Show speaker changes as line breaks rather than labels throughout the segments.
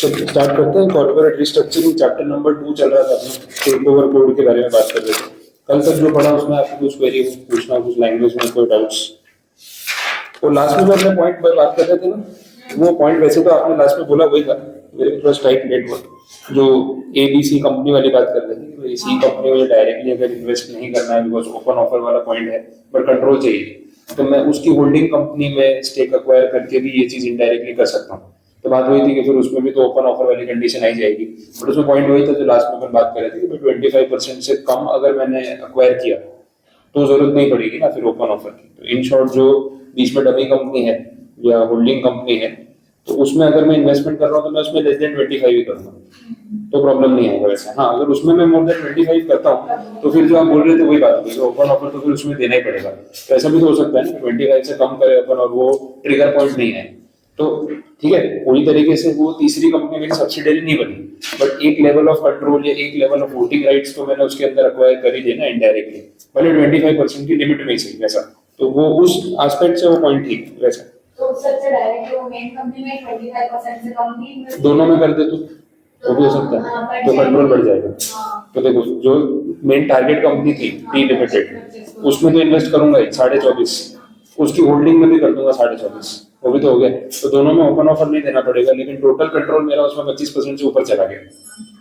चलिए स्टार्ट करते हैं। कॉर्पोरेट रिस्ट्रक्चरिंग चैप्टर नंबर 2 चल रहा था, अपना टेक ओवर कोड के बारे में बात कर रहे थे। कल तक जो पढ़ा उसमें आपको कुछ क्वेरी पूछना, कुछ लैंग्वेज में कोई डाउट्स, और लास्ट में जो अपने पॉइंट पर बात कर रहे थे ना, वो पॉइंट वैसे तो आपने लास्ट में बोला वही था, मेरे को थोड़ा स्ट्राइक लेट हुआ। जो ABC कंपनी वाली बात कर रहे थे, इसी कंपनी में डायरेक्टली अगर इन्वेस्ट नहीं करना है बिकॉज ओपन ऑफर वाला पॉइंट है, पर कंट्रोल चाहिए, तो मैं उसकी होल्डिंग कंपनी में स्टेक अक्वायर करके भी ये चीज इनडायरेक्टली कर सकता हूँ। तो बात वही थी कि फिर उसमें भी तो ओपन ऑफर वाली कंडीशन आई जाएगी, बट उसमें पॉइंट वही था जो लास्ट में अपन बात कर रहे थे कि 25% से कम अगर मैंने अक्वायर किया तो जरूरत नहीं पड़ेगी ना फिर ओपन ऑफर की। तो इन शॉर्ट जो बीच में डमी कंपनी है या होल्डिंग कंपनी है, तो उसमें अगर मैं इन्वेस्टमेंट कर रहा हूँ तो मैं उसमें लेस देन 25 ही करूंगा, तो प्रॉब्लम नहीं आएगा वैसे। हाँ, अगर उसमें मैं मोर देन 25 करता हूँ तो फिर जो आप बोल रहे थे वही बात होगी, ओपन ऑफर तो फिर उसमें देना ही पड़ेगा। तो ऐसा भी तो हो सकता है ना 25 से कम करे अपन और वो ट्रिगर पॉइंट नहीं है, तो ठीक है, पूरी तरीके से वो तीसरी कंपनी मेरी सब्सिडियरी नहीं बनी, बट एक लेवल ऑफ कंट्रोल या एक लेवल ऑफ वोटिंग राइट्स तो मैंने उसके अंदर अक्वायर कर ही देना इनडायरेक्टली, भले 25% की लिमिट में ही सही वैसा। तो वो उस एस्पेक्ट से वो पॉइंट ठीक वैसा।
तो सबसे डायरेक्ट वो मेन कंपनी में 25% से कम की
दोनों में कर दे तो वो भी हो सकता है, तो कंट्रोल बढ़ जाएगा। तो देखो जो मेन टारगेट कंपनी थी टी लिमिटेड, उसमें तो इन्वेस्ट करूंगा ही 24.5, उसकी होल्डिंग में भी कर दूंगा 24.5, वो भी तो हो गया। तो दोनों में ओपन ऑफर नहीं देना पड़ेगा, लेकिन टोटल कंट्रोल मेरा उसमें 25% से ऊपर चला गया,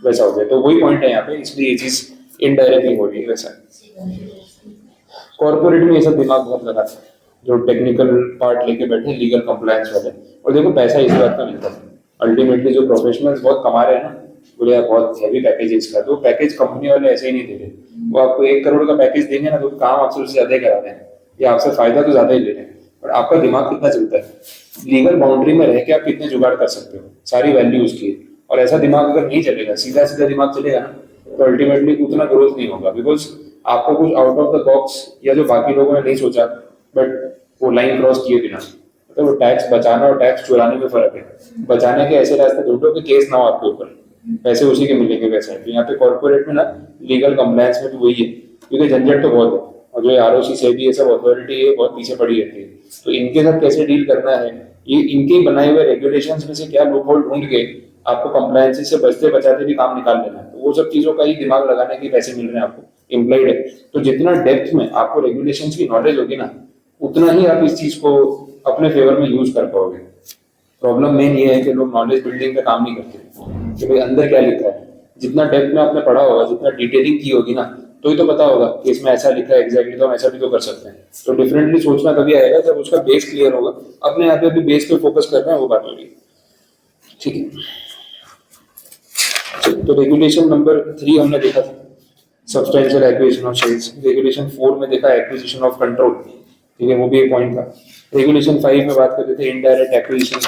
वैसा हो गया। तो वही पॉइंट है यहाँ पे, इसलिए ये चीज इनडायरेक्टली हो रही है वैसा। कॉर्पोरेट में ये सब दिमाग बहुत लगा था, जो टेक्निकल पार्ट लेके बैठे लीगल कंप्लायंस वाले, और देखो पैसा इसी बात का मिलता है अल्टीमेटली। जो प्रोफेशनल्स बहुत कमा रहे हैं ना, बोले यार बहुत हैवी पैकेज इसका, तो पैकेज कंपनी वाले ऐसे ही नहीं दे रहे। वो आपको 1 करोड़ का पैकेज देंगे ना, तो काम आपसे उससे ज्यादा ही करा रहे हैं, या आपसे फायदा तो ज्यादा ही ले रहे हैं, पर आपका दिमाग कितना चलता है, लीगल बाउंड्री में रह के आप कितने जुगाड़ कर सकते हो, सारी वैल्यू उसकी। और ऐसा दिमाग अगर नहीं चलेगा, सीधा सीधा दिमाग चलेगा ना, तो अल्टीमेटली उतना ग्रोथ नहीं होगा, बिकॉज आपको कुछ आउट ऑफ द बॉक्स या जो बाकी लोगों ने नहीं सोचा बट वो लाइन क्रॉस किए बिना, तो वो टैक्स बचाना और टैक्स चुराने में फर्क है। बचाने के ऐसे रास्ते ढूंढो कि केस ना हो आपके ऊपर, पैसे उसी के मिलेंगे वैसे। तो यहाँ पे कॉर्पोरेट में ना लीगल कंप्लायंस में भी वही है, क्योंकि झंझट तो बहुत है, और जो ROC सेबी ये सब अथॉरिटी है बहुत पीछे पड़ी रहती है, तो इनके साथ कैसे डील करना है, ये इनके बनाए हुए रेगुलेशंस में से क्या लूप होल ढूंढ के आपको कंप्लायंस से बचते बचाते भी काम निकाल लेना है। तो वो सब चीजों का ही दिमाग लगाने के पैसे मिल रहे हैं आपको, एम्प्लॉयड है। तो जितना डेप्थ में आपको रेगुलेशंस की नॉलेज होगी ना, उतना ही आप इस चीज को अपने फेवर में यूज कर पाओगे। प्रॉब्लम मेन ये है कि लोग नॉलेज बिल्डिंग का काम नहीं करते कि भाई अंदर क्या लिखा है। जितना डेप्थ में आपने पढ़ा होगा, जितना डिटेलिंग की होगी ना, तो ही तो पता होगा कि इसमें ऐसा लिखा है एग्जैक्टली, तो हम ऐसा भी तो कर सकते हैं। तो डिफरेंटली सोचना तभी आएगा जब उसका बेस क्लियर होगा। अपने आप भी बेस पे फोकस करना है, वो बात होगी, ठीक है। तो रेगुलेशन नंबर 3 हमने देखा था, substantial acquisition of shares. Regulation 4 में देखा एक्विजिशन ऑफ कंट्रोल, ठीक है, वो भी एक पॉइंट था। रेगुलेशन 5 में बात करते थे इनडायरेक्ट एक्विजिशन,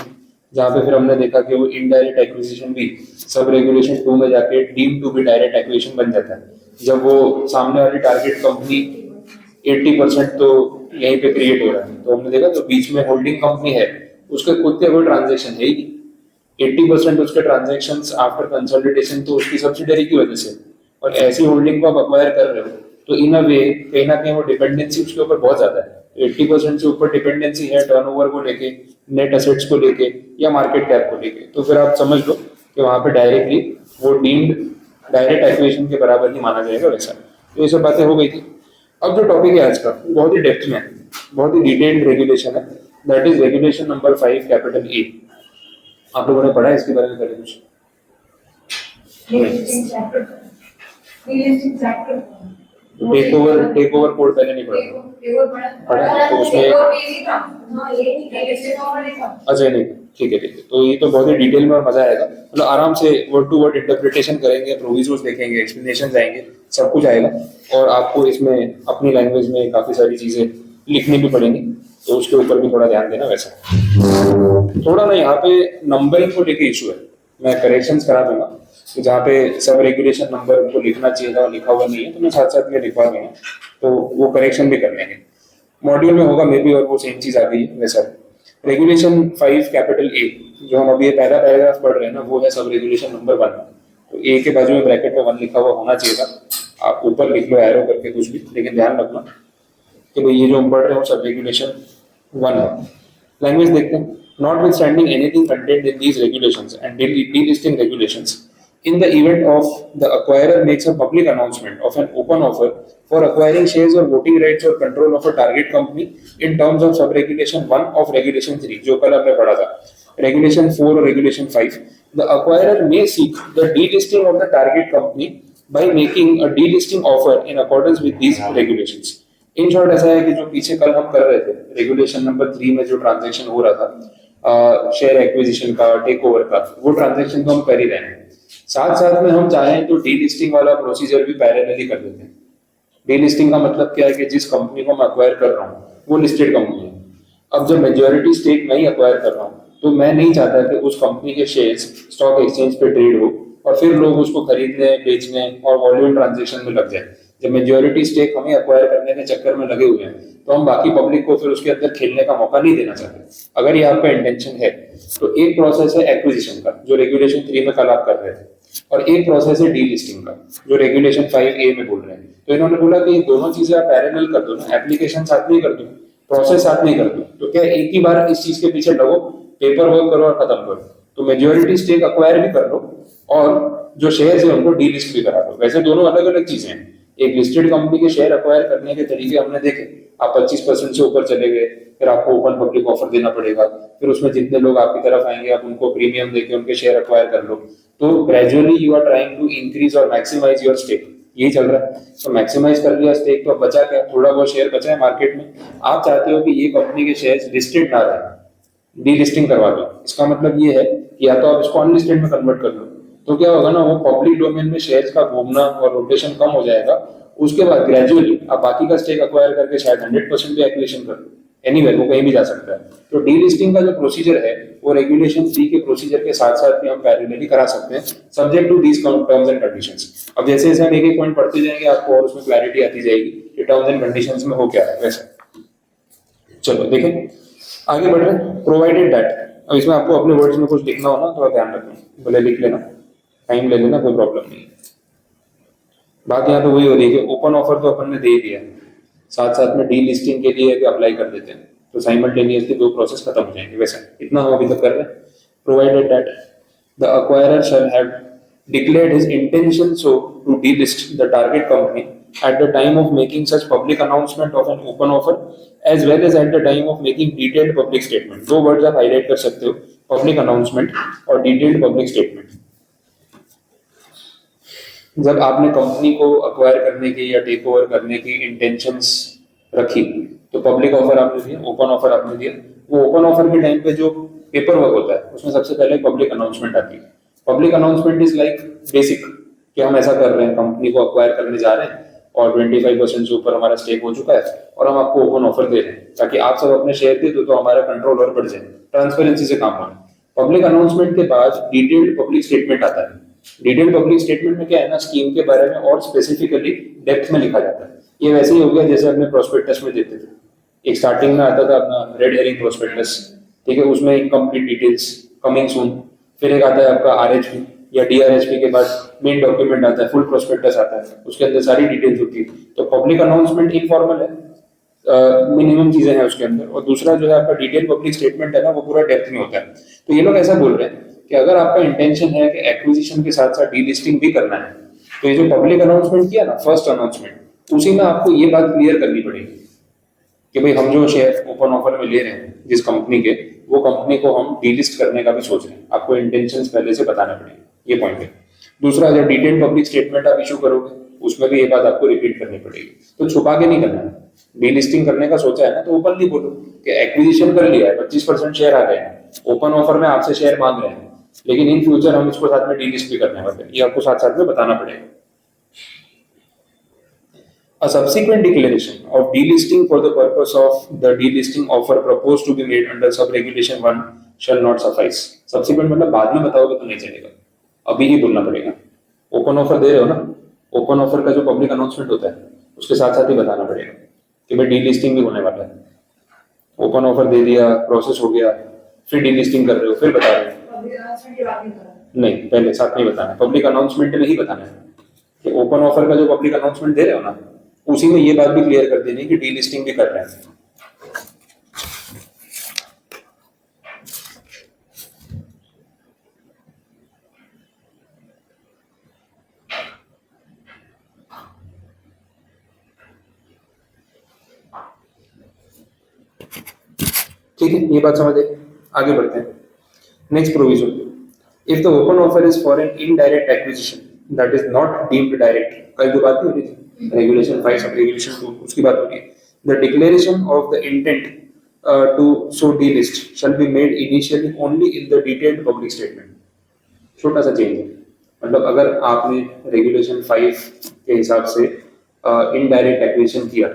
जहाँ पे फिर हमने देखा कि वो इनडायरेक्ट एक्विजिशन भी सब रेगुलेशन 2 में जाके deem to be direct acquisition बन जाता है, जब वो सामने वाली टारगेट कंपनी 80% तो यहीं पे क्रिएट हो रहा है। तो हमने देखा जो बीच में होल्डिंग कंपनी है, उसके खुद के कोई ट्रांजेक्शन है ही नहीं, 80% उसके ट्रांजेक्शन आफ्टर कंसोलिडेशन तो उसकी सब्सिडरी की वजह से, और ऐसी होल्डिंग को आप अक्वायर कर रहे हो, तो इन अ वे कहीं ना कहीं वो डिपेंडेंसी उसके ऊपर बहुत ज्यादा है। 80% से ऊपर डिपेंडेंसी है टर्नओवर को लेके, नेट एसेट्स को लेके, या मार्केट कैप को लेके। तो फिर आप समझ लो कि वहां पे डायरेक्टली वो डीम्ड डायरेक्ट एक्विजिशन के बराबर ही माना जाएगा वैसा। तो ये सब बातें हो गई थी। अब जो टॉपिक है आज का बहुत ही डेप्थ में है, बहुत ही डिटेल्ड रेगुलेशन है, that is regulation number 5 capital ए। आप लोगों ने पढ़ा है इसके बारे में पहले कुछ? टेक ओवर कोड पहले नहीं पढ़ा, तो उसमें अच्छा नहीं, ठीक है, तो ये तो बहुत ही डिटेल में और मजा आएगा, मतलब आराम से वर्ड टू वर्ड इंटरप्रिटेशन करेंगे, प्रोविजोस देखेंगे, एक्सप्लेनेशन आएंगे, सब कुछ आएगा। और आपको इसमें अपनी लैंग्वेज में काफी सारी चीजें लिखनी भी पड़ेंगी, तो उसके ऊपर भी थोड़ा ध्यान देना वैसा। थोड़ा ना यहाँ पे नंबरिंग को लेके इशू है, मैं करेक्शंस करा दूंगा, तो जहाँ पे सब रेगुलेशन नंबर को लिखना चाहिए था लिखा हुआ नहीं है, तो मैं साथ साथ में लिखवा दूंगा, तो वो करेक्शन भी कर लेंगे। मॉड्यूल में होगा मे बी, और वो सेम चीज आ गई है वैसा। रेगुलेशन 5 कैपिटल ए, जो हम अभी ये पहला पैराग्राफ पढ़ रहे हैं ना, वो है सब रेगुलेशन नंबर 1। तो ए के बाजू में ब्रैकेट में 1 लिखा हुआ होना चाहिए था, आप ऊपर लिख लो एरो करके कुछ भी, लेकिन ध्यान रखना कि भाई ये जो हम पढ़ रहे हैं वो सब रेगुलेशन 1 है। लैंग्वेज देखते हैं, notwithstanding anything contained in these regulations and delisting regulations, in the event of the acquirer makes a public announcement of an open offer for acquiring shares or voting rights or control of a target company in terms of sub-regulation 1 of regulation 3, जो कल आपने पढ़ा था, regulation 4 और regulation 5, the acquirer may seek the delisting of the target company by making a delisting offer in accordance with these regulations. In short ऐसा है कि जो पीछे कल हम कर रहे थे रेगुलेशन नंबर 3 में जो ट्रांजैक्शन हो रहा था शेयर एक्विजिशन का, टेक ओवर का, वो ट्रांजैक्शन तो हम कर ही रहे हैं। साथ साथ में हम चाहें तो डीलिस्टिंग वाला प्रोसीजर भी पैरेलली कर देते हैं। डीलिस्टिंग का मतलब क्या है कि जिस कंपनी को मैं अक्वायर कर रहा हूँ वो लिस्टेड कंपनी है। अब जब मेजॉरिटी स्टेक मैं ही अक्वायर कर रहा हूँ तो मैं नहीं चाहता कि उस कंपनी के शेयर्स स्टॉक एक्सचेंज पे ट्रेड हो और फिर लोग उसको खरीदने, बेचने और वॉल्यूम ट्रांजेक्शन में लग जाए। जब मेजॉरिटी स्टेक हमें अक्वायर करने के चक्कर में लगे हुए हैं तो हम बाकी पब्लिक को फिर उसके अंदर खेलने का मौका नहीं देना चाहते। अगर ये आपका इंटेंशन है तो एक प्रोसेस है एक्विजिशन का जो रेगुलेशन 3 में कल आप कर रहे थे, और एक प्रोसेस है डीलिस्टिंग का जो रेगुलेशन 5A में बोल रहे हैं। तो इन्होंने बोला कि ये दोनों चीजें आप पैरेलल कर दो ना, एप्लीकेशन साथ में कर दो, प्रोसेस साथ में कर दो, तो क्या एक ही बार इस चीज के पीछे लगो, पेपर वर्क करो और खत्म करो। तो मेजॉरिटी स्टेक अक्वायर भी कर लो और जो शेयर्स है उनको डीलिस्ट भी करा दो। वैसे दोनों अलग अलग चीजें हैं। एक लिस्टेड कंपनी के शेयर अक्वायर करने के तरीके हमने देखे, आप 25% से ऊपर चले गए, फिर आपको ओपन पब्लिक ऑफर देना पड़ेगा, फिर उसमें जितने लोग आपकी तरफ आएंगे आप उनको प्रीमियम देके उनके शेयर अक्वायर कर लो। तो gradually you are trying to increase और मैक्सिमाइज योर स्टेक, यही चल रहा है। तो मैक्सिमाइज कर लिया स्टेक तो अब बचा क्या, थोड़ा बहुत शेयर बचा है मार्केट में, आप चाहते हो कि ये कंपनी के शेयर लिस्टेड ना रहे, डीलिस्टिंग करवा दो। इसका मतलब ये है कि या तो आप इसको अनलिस्टेड में कन्वर्ट कर लो, तो क्या होगा ना, वो पब्लिक डोमेन में शेयर्स का घूमना और रोटेशन कम हो जाएगा। उसके बाद ग्रेजुअली आप बाकी का स्टेक अक्वायर करके शायद 100% भी एक्विजिशन कर लो, एनीवेयर वो कहीं भी जा सकता है। तो डीलिस्टिंग का जो प्रोसीजर है वो रेगुलेशन 3 के प्रोसीजर के साथ साथ भी हम पैरेलली करा सकते हैं, subject to these terms and conditions. अब जैसे जैसे हम एक एक पॉइंट पढ़ते जाएंगे आपको और उसमें क्लैरिटी आती जाएगी कि टर्म्स एंड कंडीशंस में हो क्या है। वैसे चलो देखें, आगे बढ़ रहे हैं। प्रोवाइडेड दैट, अब इसमें आपको अपने वर्ड्स में कुछ लिखना हो ना थोड़ा ध्यान रखना, बोले लिख लेना, टाइम ले लेना, कोई प्रॉब्लम नहीं। बात यहाँ तो वही हो रही है कि ओपन ऑफर तो अपन ने दे दिया, साथ साथ में डीलिस्टिंग के लिए भी अप्लाई कर देते हैं, तो साइमल्टेनियसली दो प्रोसेस खत्म हो जाएंगे। वैसे इतना हम अभी तक कर रहे हैं। Provided that the acquirer shall have declared his intention so to delist the target company at the time of making such public announcement of an open offer as well as at the time of making detailed public statement। दो words आप highlight कर सकते हो, public announcement और detailed public statement. जब आपने company को acquire करने की या टेक ओवर करने की इंटेंशंस रखी तो पब्लिक ऑफर आपने दिया, ओपन ऑफर आपने दिया। वो ओपन ऑफर के टाइम पे जो पेपर वर्क होता है उसमें सबसे पहले पब्लिक अनाउंसमेंट आती है। Public announcement is like basic कि हम ऐसा कर रहे हैं, कंपनी को अक्वायर करने जा रहे हैं और 25% से ऊपर हमारा स्टेक हो चुका है और हम आपको ओपन ऑफर दे रहे हैं ताकि आप सब अपने शेयर दे दो तो हमारा कंट्रोल और बढ़ जाए, ट्रांसपेरेंसी से काम हो। पब्लिक अनाउंसमेंट के बाद डिटेल्ड पब्लिक स्टेटमेंट आता है। डिटेल्ड पब्लिक स्टेटमेंट में क्या है ना, स्कीम के बारे में और स्पेसिफिकली डेप्थ में लिखा जाता है। ये वैसे ही हो गया जैसे अपने प्रोस्पेक्टस में देते थे, एक स्टार्टिंग में आता था अपना रेड हेरिंग प्रोस्पेक्टस, ठीक है, उसमें इनकम्प्लीट डिटेल्स कमिंग सून, फिर एक आता है आपका आरएचपी या डीआरएचपी के बाद मेन डॉक्यूमेंट आता है, फुल प्रोस्पेक्टस आता है, उसके अंदर सारी डिटेल्स होती है। तो पब्लिक अनाउंसमेंट इनफॉर्मल है, मिनिमम चीजें हैं उसके अंदर, और दूसरा जो है आपका डिटेल पब्लिक स्टेटमेंट है ना वो पूरा डेप्थ में होता है। तो ये लोग ऐसा बोल रहे हैं कि अगर आपका इंटेंशन है कि एक्विजिशन के साथ साथ डीलिस्टिंग भी करना है तो ये जो पब्लिक अनाउंसमेंट किया ना, फर्स्ट अनाउंसमेंट, उसी में आपको ये बात क्लियर करनी पड़ेगी कि भाई हम जो शेयर ओपन ऑफर में ले रहे हैं जिस कंपनी के, वो कंपनी को हम डीलिस्ट करने का भी सोच रहे हैं। आपको इंटेंशंस पहले से बताना पड़ेगा, ये पॉइंट है। दूसरा, जब डिटेल्ड पब्लिक स्टेटमेंट आप इशू करोगे उसमें भी ये बात आपको रिपीट करनी पड़ेगी। तो छुपा के नहीं करना है, डीलिस्टिंग करने का सोचा है ना तो ओपनली बोलो कि एक्विजिशन कर लिया है, 25% शेयर आ गए हैं, ओपन ऑफर में आपसे शेयर मांग रहे हैं, लेकिन इन फ्यूचर हम इसको साथ में डीलिस्ट भी करने वाले हैं, ये आपको साथ साथ में बताना पड़ेगा। A subsequent declaration of delisting for the purpose of the delisting offer proposed to be made under sub-regulation 1 shall not suffice। Subsequent मतलब बाद में बताओगे तो नहीं चलेगा, अभी ही बोलना पड़ेगा। ओपन ऑफर दे रहे हो ना, ओपन ऑफर का जो पब्लिक अनाउंसमेंट होता है उसके साथ साथ ही बताना पड़ेगा कि भाई डीलिस्टिंग भी होने वाला है। ओपन ऑफर दे दिया, प्रोसेस हो गया, फिर डीलिस्टिंग कर रहे हो, फिर बता रहे हो नहीं, पहले साथ नहीं बताना, पब्लिक अनाउंसमेंट में ही बताना है कि ओपन ऑफर का जो पब्लिक अनाउंसमेंट दे रहे हो ना उसी में ये बात भी क्लियर कर देनी कि डीलिस्टिंग भी कर रहे हैं। ठीक है, ये बात समझ आए, आगे बढ़ते हैं। Next provision, if the open offer is for an indirect acquisition that is not deemed direct, कल जो बात नहीं हो रही थी रेगुलेशन 5 सब रेगुलेशन 2 उसकी बात हो रही है, the declaration of the intent to so delist shall be made initially only in the detailed public statement. छोटा सा चेंज है, मतलब अगर आपने रेगुलेशन 5 के हिसाब से इनडायरेक्ट एक्विजिशन किया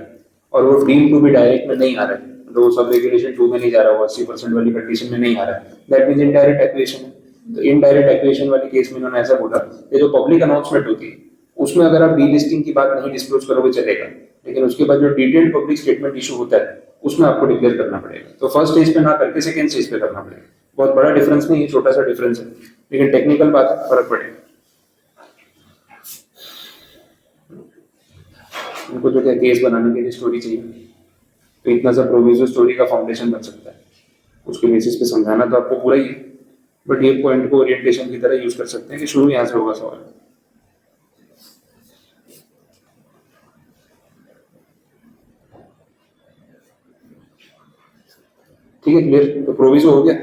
और वो डीम टू बी डायरेक्ट में नहीं आ रहा है, तो वो सब रेगुलेशन 2 में नहीं जा रहा, वो 80% वाली कंडीशन में नहीं आ रहा है, दैट मींस इनडायरेक्ट एक्विजिशन है। तो इनडायरेक्ट एक्विजिशन वाले केस में उन्होंने ऐसा बोला कि जो पब्लिक अनाउंसमेंट होती है उसमें अगर आप डीलिस्टिंग की बात नहीं डिस्क्लोज करोगे चलेगा, लेकिन उसके बाद जो डिटेल्ड पब्लिक स्टेटमेंट इशू होता है उसमें आपको डिक्लेयर करना पड़ेगा। तो फर्स्ट स्टेज पे ना करके सेकंड स्टेज पे करना पड़ेगा। बहुत बड़ा डिफरेंस नहीं है, छोटा सा डिफरेंस है, लेकिन टेक्निकल बात है, फर्क पड़ेगा। उनको जो क्या केस बनाने के लिए स्टोरी चाहिए, तो इतना सा प्रोविजो स्टोरी का फाउंडेशन बन सकता है, उसके बेसिस पे समझाना तो आपको पूरा ही है, बट ये पॉइंट को ओरिएंटेशन की तरह यूज कर सकते हैं कि शुरू यहाँ से होगा सवाल। ठीक है, क्लियर, तो प्रोविजो हो गया।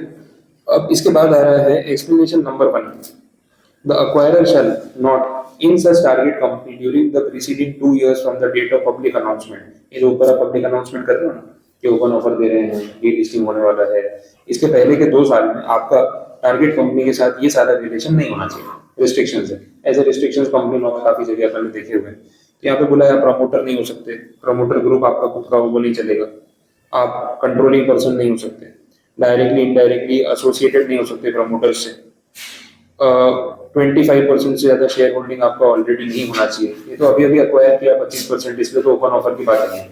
अब इसके बाद आ रहा है explanation number 1, the acquirer shall not in such target company during the preceding 2 years from the date of public announcement, ये जो ऊपर आप पब्लिक अनाउंसमेंट कर रहे हो ना कि ओपन ऑफर दे रहे हैं, डीलिस्टिंग होने वाला है, इसके पहले के 2 साल में आपका टारगेट कंपनी के साथ ये सारा रिलेशन नहीं होना चाहिए, रिस्ट्रिक्शंस है। ऐसे रिस्ट्रिक्शंस कंपनी में काफी जगह अपन ने देखे हुए हैं। यहाँ पे बोला है प्रमोटर नहीं हो सकते, प्रमोटर ग्रुप आपका खुद का वो नहीं चलेगा, आप कंट्रोलिंग पर्सन नहीं हो सकते, डायरेक्टली इनडायरेक्टली एसोसिएटेड नहीं हो सकते प्रमोटर से, 25% से ज्यादा शेयर होल्डिंग आपका ऑलरेडी नहीं होना चाहिए। ये तो अभी अभी अक्वायर किया 25%, इसलिए तो ओपन ऑफर की बात नहीं है,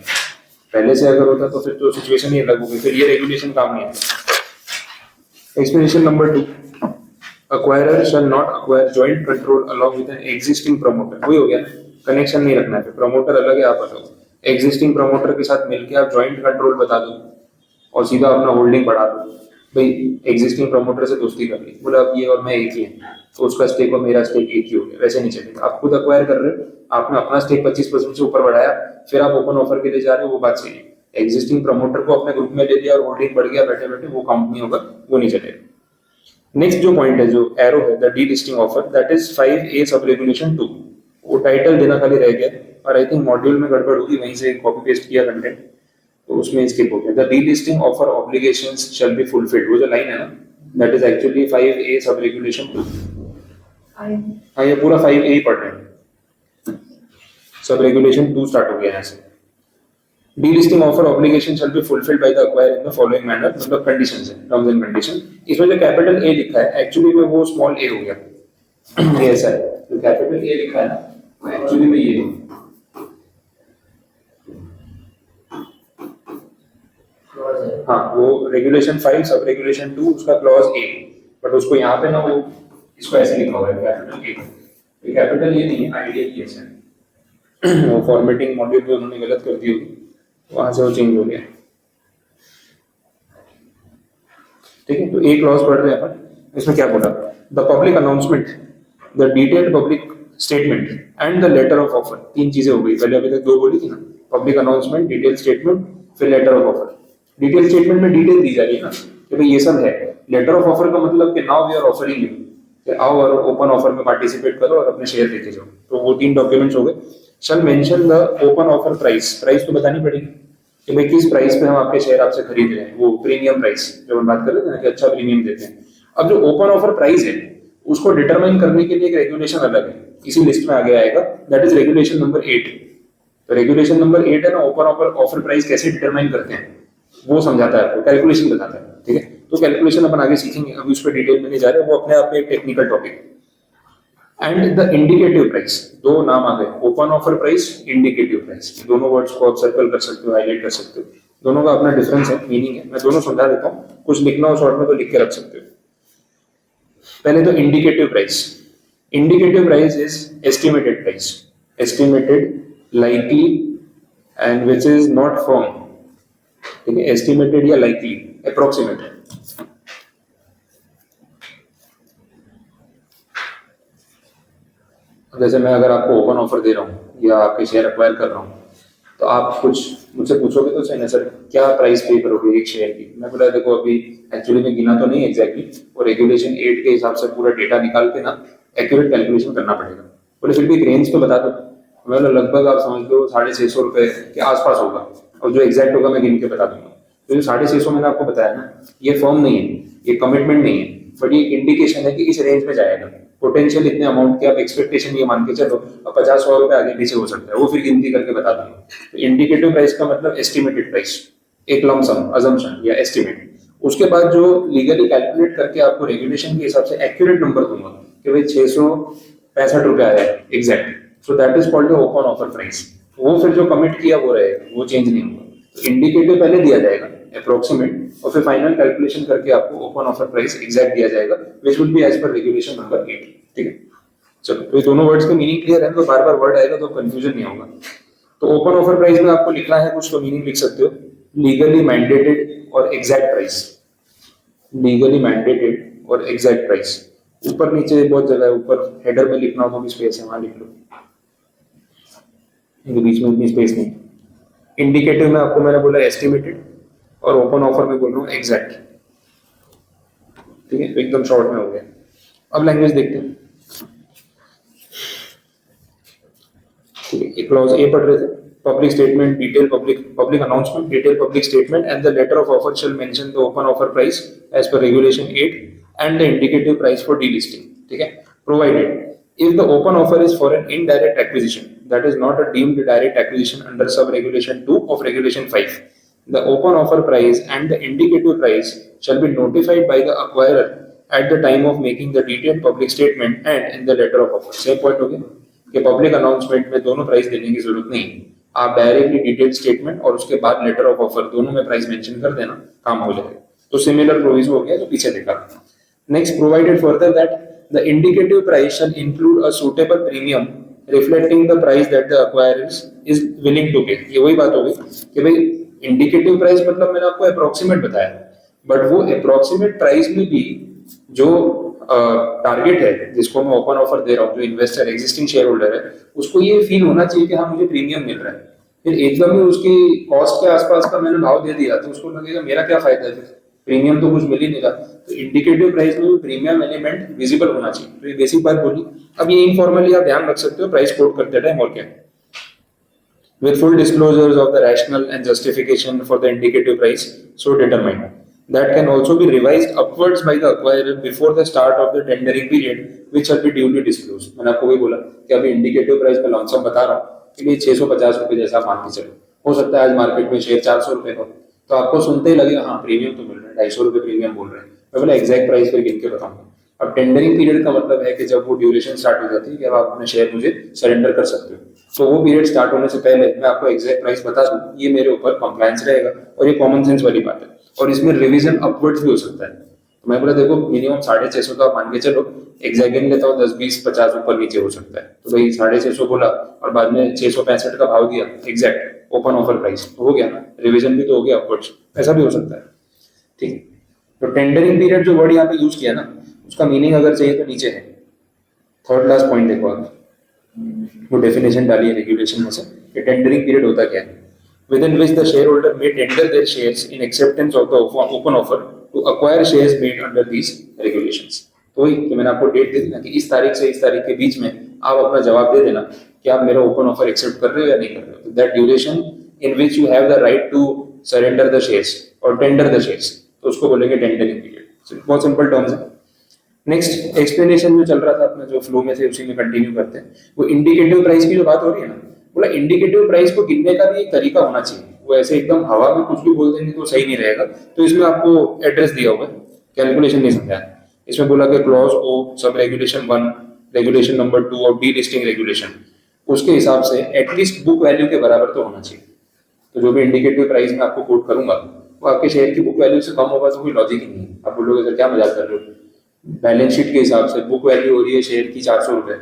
पहले से अगर होता तो फिर तो सिचुएशन ही अलग होगी, फिर ये रेगुलेशन काम नहीं आता। Explanation number 2, acquirer shall not acquire joint control along with an existing promoter, वही हो गया, कनेक्शन नहीं रखना है, प्रमोटर अलग है आप अलग, एग्जिस्टिंग प्रमोटर के साथ मिलकर आप जॉइंट कंट्रोल बता दो और सीधा अपना होल्डिंग बढ़ा दो। भाई एग्जिस्टिंग प्रमोटर से दोस्ती कर ली, बोला अब ये और मैं एक ही है, तो उसका स्टेक और मेरा स्टेक एक ही हो गया, वैसे नहीं चलेगा। आप खुद अक्वायर कर रहे हो, आपने अपना स्टेक 25% से ऊपर बढ़ाया, फिर आप ओपन ऑफर के लिए जा रहे हो, वो बात सही है। एग्जिस्टिंग प्रमोटर को अपने ग्रुप में ले लिया और होल्डिंग बढ़ गया बैठे बैठे, वो कंपनी होगा, वो नहीं चलेगा। नेक्स्ट जो पॉइंट है, जो एरो है, the delisting offer, that is 5A sub regulation 2, वो टाइटल देना खाली रह गया और आई थिंक मॉड्यूल में गड़बड़ होगी, वहीं से कॉपी पेस्ट किया कंटेंट, तो उसमें स्किप हो गया। The delisting offer obligations shall be fulfilled, वो जो लाइन है ना, that is actually 5A sub regulation 2। हाँ, ये पूरा 5A ही पढ़ रहे हैं, सब रेगुलेशन 2 स्टार्ट हो गया यहाँ से। Delisting offer obligation shall be fulfilled by the acquire in the following manner, मतलब कंडीशंस है, टर्म्स एंड कंडीशन। इसमें जो कैपिटल A लिखा है एक्चुअली में वो स्मॉल a हो गया, ये ऐसा है, जो कैपिटल A लिखा है ना एक्चुअली में ये, हाँ वो रेगुलेशन 5 सब रेगुलेशन 2 उसका क्लॉज A, बट उसको यहाँ पे ना वो इसको ऐसे लिखा हुआ है कैपिटल A, ये कैपिटल A नहीं है, आइडियल ये है, वो फॉर्मेटिंग मॉड्यूल में उन्होंने गलत कर दी होगी, वहां से वो चेंज हो गया। ठीक है, तो एक क्लॉज पढ़ रहे हैं अपन, इसमें क्या बोला, the public announcement, the detailed public statement and the letter of offer, 3 चीजें हो गई, पहले अभी तक 2 बोली थी ना, पब्लिक अनाउंसमेंट, डिटेल स्टेटमेंट, फिर letter of offer. Detail statement में डिटेल दी जा रही है ना कि भाई ये सब है, लेटर ऑफ ऑफर का मतलब कि now we are offering you, कि आओ और ओपन ऑफर में पार्टिसिपेट करो और अपने शेयर लेके जाओ, तो वो 3 डॉक्यूमेंट्स हो गए। Shall mention the open offer price, price तो बतानी पड़ेगी कि भाई किस प्राइस पे हम आपके शेयर आपसे खरीद रहे हैं, वो प्रीमियम प्राइस जो हम बात कर रहे थे ना कि अच्छा प्रीमियम देते हैं। अब जो ओपन ऑफर प्राइस है उसको डिटरमाइन करने के लिए एक रेगुलेशन अलग है, इसी लिस्ट में आगे आएगा, दैट इज रेगुलेशन नंबर 8। तो रेगुलेशन नंबर 8 है ना, ओपन ऑफर प्राइस कैसे डिटरमाइन करते हैं वो समझाता है आपको, कैलकुलेशन बताता है। ठीक है, तो कैलकुलेशन अपन आगे सीखेंगे, अभी उस पर डिटेल में नहीं जा रहे, वो अपने आप में एक टेक्निकल टॉपिक है। एंड द इंडिकेटिव प्राइस, 2 नाम आ गए, open offer price, indicative price, दोनों वर्ड्स को आप सर्कल कर सकते हो, हाईलाइट कर सकते हो, दोनों का अपना डिफरेंस है, मीनिंग है, मैं दोनों समझा देता हूँ, कुछ लिखना हो शॉर्ट में तो लिख के रख सकते हो। पहले तो indicative price, indicative price is estimated price, estimated, likely and which is not firm. ठीक है, एस्टिमेटेड या लाइकली, अप्रोक्सीमेट। जैसे मैं अगर आपको ओपन ऑफर दे रहा हूँ या आपके शेयर एक्वायर कर रहा हूँ, तो आप कुछ मुझसे पूछोगे तो सही ना सर क्या प्राइस पे करोगे एक शेयर की, मैं बोला देखो अभी एक्चुअली में गिना तो नहीं एग्जैक्टली, और रेगुलेशन 8 के हिसाब से पूरा डेटा निकाल के ना एक्यूरेट कैलकुलेशन करना पड़ेगा। बोले फिर भी एक रेंज तो बता दो, मैं बोला लगभग आप समझ लो 650 रुपए के आसपास होगा, और जो एग्जैक्ट होगा मैं गिन के बता दूंगा। तो जो 650 मैंने आपको बताया ना, ये फॉर्म नहीं है, ये कमिटमेंट नहीं है, बट ये इंडिकेशन है कि इस रेंज में जाएगा। पोटेंशियल इतने अमाउंट की आप एक्सपेक्टेशन ये मान के चलो, अब 50-100 रुपए आगे पीछे हो सकता है, वो फिर गिनती करके बता दूंगा। तो इंडिकेटिव प्राइस का मतलब एस्टिमेटेड प्राइस, एक लमसम अजम्पशन या एस्टिमेट। उसके बाद जो लीगली कैलकुलेट करके आपको रेगुलेशन के हिसाब से एक्यूरेट नंबर दूंगा कि भाई 665 रुपए आया exact, so that is called open offer price. वो फिर जो कमिट किया वो रहेगा, वो चेंज नहीं होगा। तो इंडिकेटिव पहले दिया जाएगा अप्रोक्सीमेट, और फिर फाइनल कैलकुलेशन करके आपको ओपन ऑफर प्राइस एग्जैक्ट दिया जाएगा, which will be as per regulation number 8। ठीक है, चलो तो ये दोनों वर्ड्स का मीनिंग क्लियर है, तो बार बार वर्ड आएगा तो कंफ्यूजन नहीं होगा। तो ओपन ऑफर प्राइस में आपको लिखना है कुछ, तो मीनिंग लिख सकते हो लीगली मैंडेटेड और एग्जैक्ट प्राइस, लीगली मैंडेटेड और एग्जैक्ट प्राइस। ऊपर नीचे बहुत जगह है, ऊपर हेडर में लिखना हो तो स्पेस है, वहां लिख लो, इनके बीच में इतनी स्पेस नहीं। इंडिकेटिव में आपको मैंने बोला एस्टिमेटेड, और ओपन ऑफर में बोल रहा हूँ एग्जैक्ट। ठीक है, तो एकदम शॉर्ट में हो गया। अब लैंग्वेज देखते हैं। ठीक है, एक क्लॉज ए पढ़ रहे थे, public statement detail public announcement detail public statement and the letter of offer shall mention the open offer price as per regulation 8 and the indicative price for delisting. ठीक है, provided if the open offer is for an indirect acquisition that is not a deemed direct acquisition under sub regulation 2 of regulation 5, the open offer price and the indicative price shall be notified by the acquirer at the time of making the detailed public statement and in the letter of offer। same point हो गया कि public announcement में दोनों price देने की जरूरत नहीं, आप डायरेक्टली डिटेल स्टेटमेंट और उसके बाद लेटर ऑफ ऑफर दोनों में प्राइस मेंशन कर देना, काम हो जाएगा। तो सिमिलर प्रोविजन हो गया जो पीछे देखा। Next, provided further that the indicative price shall include a suitable premium reflecting the price that the acquirer is willing to pay। ये वही बात हो गई कि भाई इंडिकेटिव प्राइस मतलब मैंने आपको अप्रोक्सीमेट बताया, बट वो अप्रोक्सीमेट प्राइस में भी जो टारगेट है जिसको मैं ओपन ऑफर दे रहा हूँ, जो इन्वेस्टर एग्जिस्टिंग शेयर होल्डर है, उसको ये फील होना चाहिए कि हाँ मुझे प्रीमियम मिल रहा है। फिर एकदम ही उसकी कॉस्ट के आसपास का मैंने भाव दे दिया तो उसको लगेगा मेरा क्या फायदा है, प्रीमियम तो कुछ मिल ही नहीं रहा। तो इंडिकेटिव प्राइस में प्रीमियम एलिमेंट विजिबल होना चाहिए, तो ये बेसिक बात बोली। अब ये इनफॉर्मली आप ध्यान रख सकते हो प्राइस कोट करते टाइम, और क्या, with full disclosures of the rationale and justification for the indicative price so determined that can also be revised upwards by the acquirer before the start of the tendering period which shall be duly disclosed। मैंने आपको वही बोला कि अभी indicative price में lump sum बता रहा हूँ कि ये 650 रुपए जैसा मान के चलो, हो सकता है आज मार्केट में शेयर 400 रुपए हो, तो आपको सुनते ही लगेगा हाँ प्रीमियम तो मिल रहा है, 250 रुपए प्रीमियम बोल रहे हैं। मैं बोला एग्जैक्ट प्राइस पर गिन के बताऊंगा। अब टेंडरिंग पीरियड का मतलब है कि जब वो ड्यूरेशन स्टार्ट हो जाती है कि अब आप अपने शेयर मुझे सरेंडर कर सकते हो, तो वो पीरियड स्टार्ट होने से पहले मैं आपको एग्जैक्ट प्राइस बता दूं, ये मेरे ऊपर कंप्लायंस रहेगा, और ये कॉमन सेंस वाली बात है, और इसमें रिवीजन अपवर्ड्स भी हो सकता है। तो मैं बोला देखो मिनिमम 650 तो आप मान के चलो, एग्जैक्ट लेता हूँ 10, 20, 50 ऊपर नीचे हो सकता है, तो भाई 650 बोला और बाद में 665 का भाव दिया एग्जैक्ट ओपन ऑफर प्राइस, तो हो गया ना, रिवीजन भी तो हो गया अपवर्ड्स, ऐसा भी हो सकता है। ठीक है, तो टेंडरिंग पीरियड जो वर्ड यहाँ पे यूज किया ना, उसका मीनिंग अगर चाहिए तो नीचे है, थर्ड लास्ट पॉइंट देखो आप, वो डेफिनेशन डाली है रेगुलेशन में से कि टेंडरिंग पीरियड होता क्या है। within which the shareholder may tender their shares in acceptance of the open offer to acquire shares made under these regulations। तो वही कि मैंने आपको डेट दे दी ना कि इस तारीख से इस तारीख के बीच में आप अपना जवाब दे देना कि आप मेरा ओपन ऑफर एक्सेप्ट कर रहे हो या नहीं कर रहे हो। That duration in which you have the right to surrender the shares और टेंडर द शेयर्स, तो उसको बोलेंगे टेंडरिंग पीरियड। बहुत सिंपल टर्म्स है। नेक्स्ट एक्सप्लेनेशन जो चल रहा था अपना, जो फ्लो में थे उसी में कंटिन्यू करते हैं। वो इंडिकेटिव प्राइस की जो बात हो रही है ना, बोला इंडिकेटिव प्राइस को गिनने का भी एक तरीका होना चाहिए, वो ऐसे एकदम हवा में कुछ भी बोल देंगे तो सही नहीं रहेगा। तो इसमें आपको एड्रेस दिया हुआ है, कैलकुलेशन नहीं समझाया। इसमें बोला कि क्लॉज ओ सब रेगुलेशन 1 रेगुलेशन नंबर 2 और डी लिस्टिंग रेगुलेशन, उसके हिसाब से एटलीस्ट बुक वैल्यू के बराबर तो होना चाहिए। तो जो भी इंडिकेटिव प्राइस में आपको कोट करूंगा वो आपके शेयर की बुक वैल्यू से कम होगा तो कोई लॉजिक ही नहीं है। आप बोलोगे सर क्या मजाक कर रहे हो, बैलेंस शीट के हिसाब से बुक वैल्यू हो रही है शेयर की 400 रुपए,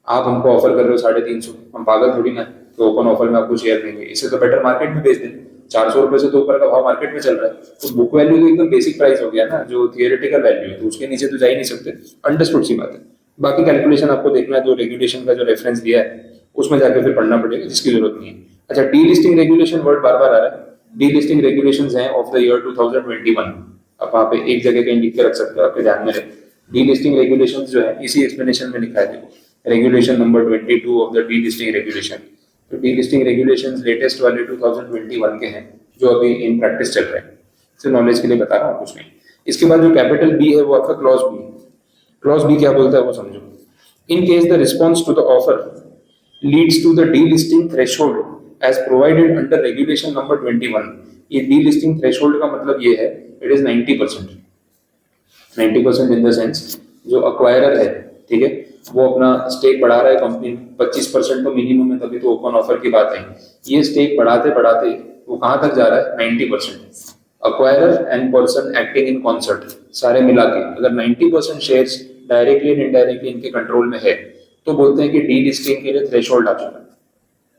आप हमको ऑफर कर रहे हो 350, हम पागल थोड़ी ना तो ओपन ऑफर में आपको शेयर देंगे, इससे तो बेटर मार्केट में बेच दें। 400 रुपए से तो ऊपर का भाव मार्केट में चल रहा है, तो बुक वैल्यू तो एकदम बेसिक प्राइस हो गया ना, जो थियोरेटिकल वैल्यू है, तो उसके नीचे तो जा ही नहीं सकते। अंडरस्टूड सी बात है। बाकी कैलकुलेशन आपको देखना है, जो रेगुलेशन का जो रेफरेंस दिया है उसमें जाकर फिर पढ़ना पड़ेगा, जिसकी जरूरत नहीं है। अच्छा, डीलिस्टिंग रेगुलेशन वर्ड बार बार आ रहा है। डीलिस्टिंग रेगुलेशंस हैं ऑफ द ईयर 2021। आप वहाँ पे एक जगह कहीं लिख के रख सकते हो, आपके ध्यान में रहे। डीलिस्टिंग रेगुलेशंस जो है इसी एक्सप्लेनेशन में लिखा है, देखो regulation number 22 of the delisting regulation. तो डीलिस्टिंग रेगुलेशंस लेटेस्ट वाले 2021 के हैं जो अभी इन प्रैक्टिस चल रहे हैं। सिर्फ नॉलेज के लिए बता रहा हूँ, कुछ नहीं। इसके बाद जो कैपिटल बी है वो आपका क्लॉज बी। क्लॉज बी क्या बोलता है वो समझो। In case the response to the offer leads to the delisting threshold as provided under regulation number 21। ये delisting threshold का मतलब ये है, it is 90%। 90% in the sense जो अक्वायरर है, ठीक है, वो अपना स्टेक बढ़ा रहा है कंपनी में। 25% तो मिनिमम है, तभी तो ओपन ऑफर की बात है। ये स्टेक बढ़ाते बढ़ाते वो कहाँ तक जा रहा है? 90%। Acquirer and person acting in concert, सारे मिला के अगर 90% शेयर्स डायरेक्टली एंड इनडायरेक्टली इनके कंट्रोल में है तो बोलते हैं कि डीलिस्टिंग के लिए थ्रेशोल्ड आ चुका है,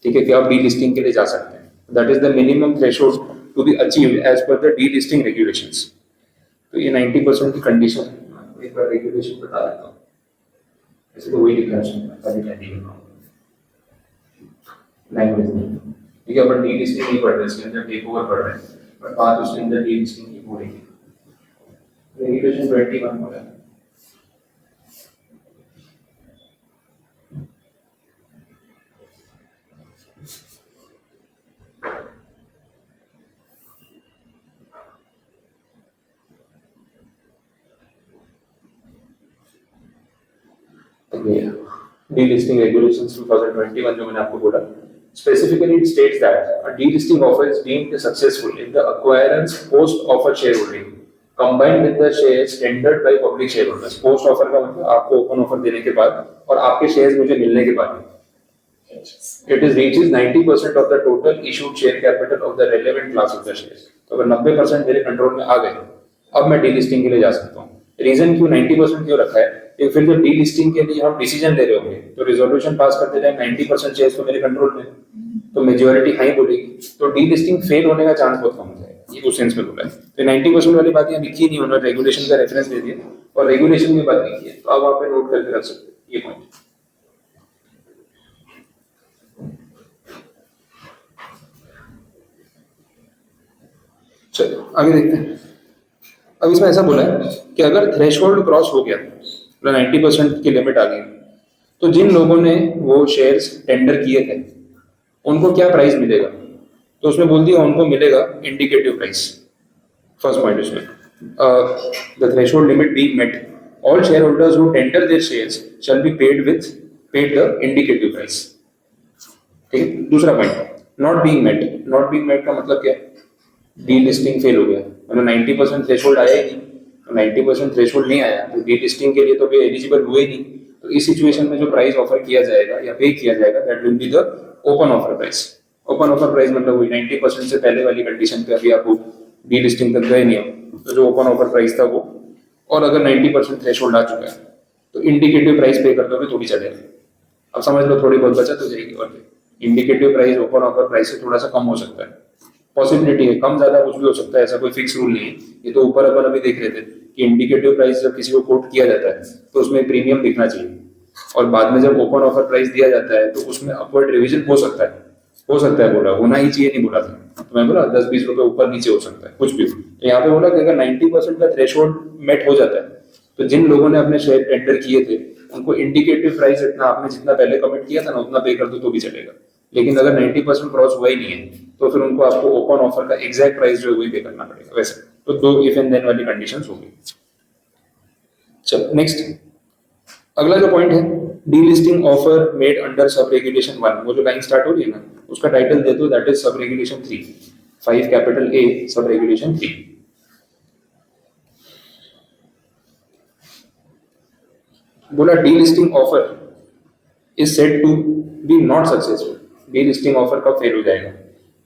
ठीक है, कि आप डीलिस्टिंग के लिए जा सकते हैं। That is the minimum threshold to be achieved as per the delisting regulations. तो ये 90% की कंडीशन है। एक बार रेगुलेशन बता देता हूँ, ऐसे तो वही लिखा है लैंग्वेज में, ठीक है, बट डीलिस्टिंग नहीं पढ़ रहे, इसके अंदर टेक ओवर पढ़ रहे हैं, बट बात उसके अंदर डीलिस्टिंग की हो रही है। रेगुलेशन 21 हो रहा है। Delisting regulations 2021 जो मैंने आपको बोला, specifically it states that a delisting offer is deemed successful if the acquirer's post-offer shareholding combined with the shares tendered by public shareholders। post offer का मतलब आपको open offer देने के बाद और आपके shares मुझे मिलने के बाद it is reaches 90% of the total issued share capital of the relevant class of the shares। तो अगर 90% मेरे कंट्रोल में आ गए, अब मैं डीलिस्टिंग के लिए जा सकता हूँ। रीजन क्यों 90% क्यों रखा है? कि फिर जो डीलिस्टिंग के लिए हम डिसीजन ले रहे होंगे तो रिजोल्यूशन पास करते टाइम 90% शेयर्स तो मेरे कंट्रोल में, तो मेजॉरिटी हाई बोलेगी, तो डीलिस्टिंग फेल होने का चांस बहुत कम हो जाएगा। ये उस सेंस में बोला है। तो 90% वाली बात यहाँ लिखी नहीं, उन्होंने रेगुलेशन का रेफरेंस दे दिया और रेगुलेशन में बात लिखी है, तो अब आप नोट करके रख सकते हैं ये पॉइंट। चलो आगे देखते हैं। अब इसमें ऐसा बोला है कि अगर थ्रेशोल्ड क्रॉस हो गया, 90% की लिमिट आ गई, तो जिन लोगों ने वो शेयर्स टेंडर किए थे उनको क्या प्राइस मिलेगा? तो उसमें बोल दिया उनको मिलेगा इंडिकेटिव प्राइस। फर्स्ट पॉइंट उसमें the threshold limit being met, all share holders who tender their shares shall be paid the indicative price. ठीक है। दूसरा point not being met. Not being met का मतलब क्या? डीलिस्टिंग फेल हो गया, मतलब 90% थ्रेशोल्ड आया ही नहीं, तो 90% थ्रेशोल्ड नहीं आया तो डीलिस्टिंग के लिए तो भी एलिजिबल हुए ही नहीं। तो इस सिचुएशन में जो प्राइस ऑफर किया जाएगा या पे किया जाएगा that will be the open offer price. Open offer price मतलब वही 90% से पहले वाली कंडीशन पे, अभी आपको डीलिस्टिंग तक गए नहीं हो तो जो ओपन ऑफर प्राइस था वो, और अगर 90% थ्रेशोल्ड आ चुका है तो इंडिकेटिव प्राइस पे कर दोगे तो भी चलेगा। अब समझ लो थोड़ी बहुत बचत हो जाएगी। और indicative price open offer price से थोड़ा सा कम हो सकता है, पॉसिबिलिटी है, कम ज्यादा कुछ भी हो सकता है, ऐसा कोई फिक्स रूल नहीं है। ये तो ऊपर अपन अभी देख रहे थे कि इंडिकेटिव प्राइस जब किसी को कोट किया जाता है तो उसमें प्रीमियम दिखना चाहिए, और बाद में जब ओपन ऑफर प्राइस दिया जाता है तो उसमें अपवर्ड रिवीजन हो सकता है। हो सकता है बोला, होना ही चाहिए नहीं बोला था, तो मैं बोला 10-20 रुपए ऊपर नीचे हो सकता है कुछ भी। तो यहाँ पे बोला कि अगर 90% का थ्रेशोल्ड मेट हो जाता है तो जिन लोगों ने अपने शेयर टेंडर किए थे उनको इंडिकेटिव प्राइस इतना आपने जितना पहले कमिट किया था ना उतना पे कर दो तो भी चलेगा। लेकिन अगर 90% क्रॉस हुआ ही नहीं है तो फिर उनको आपको ओपन ऑफर का एग्जैक्ट प्राइस जो है वही पे करना पड़ेगा। वैसे तो दो इफ एंड देन वाली कंडीशंस होगी। चलो नेक्स्ट, अगला जो पॉइंट है delisting offer made under sub regulation 1, वो जो लाइन स्टार्ट हो रही है ना उसका टाइटल दे दो, दैट is sub regulation 3, 5 capital A sub regulation 3। बोला delisting offer is said to be not successful. Delisting offer कब फेल हो जाएगा?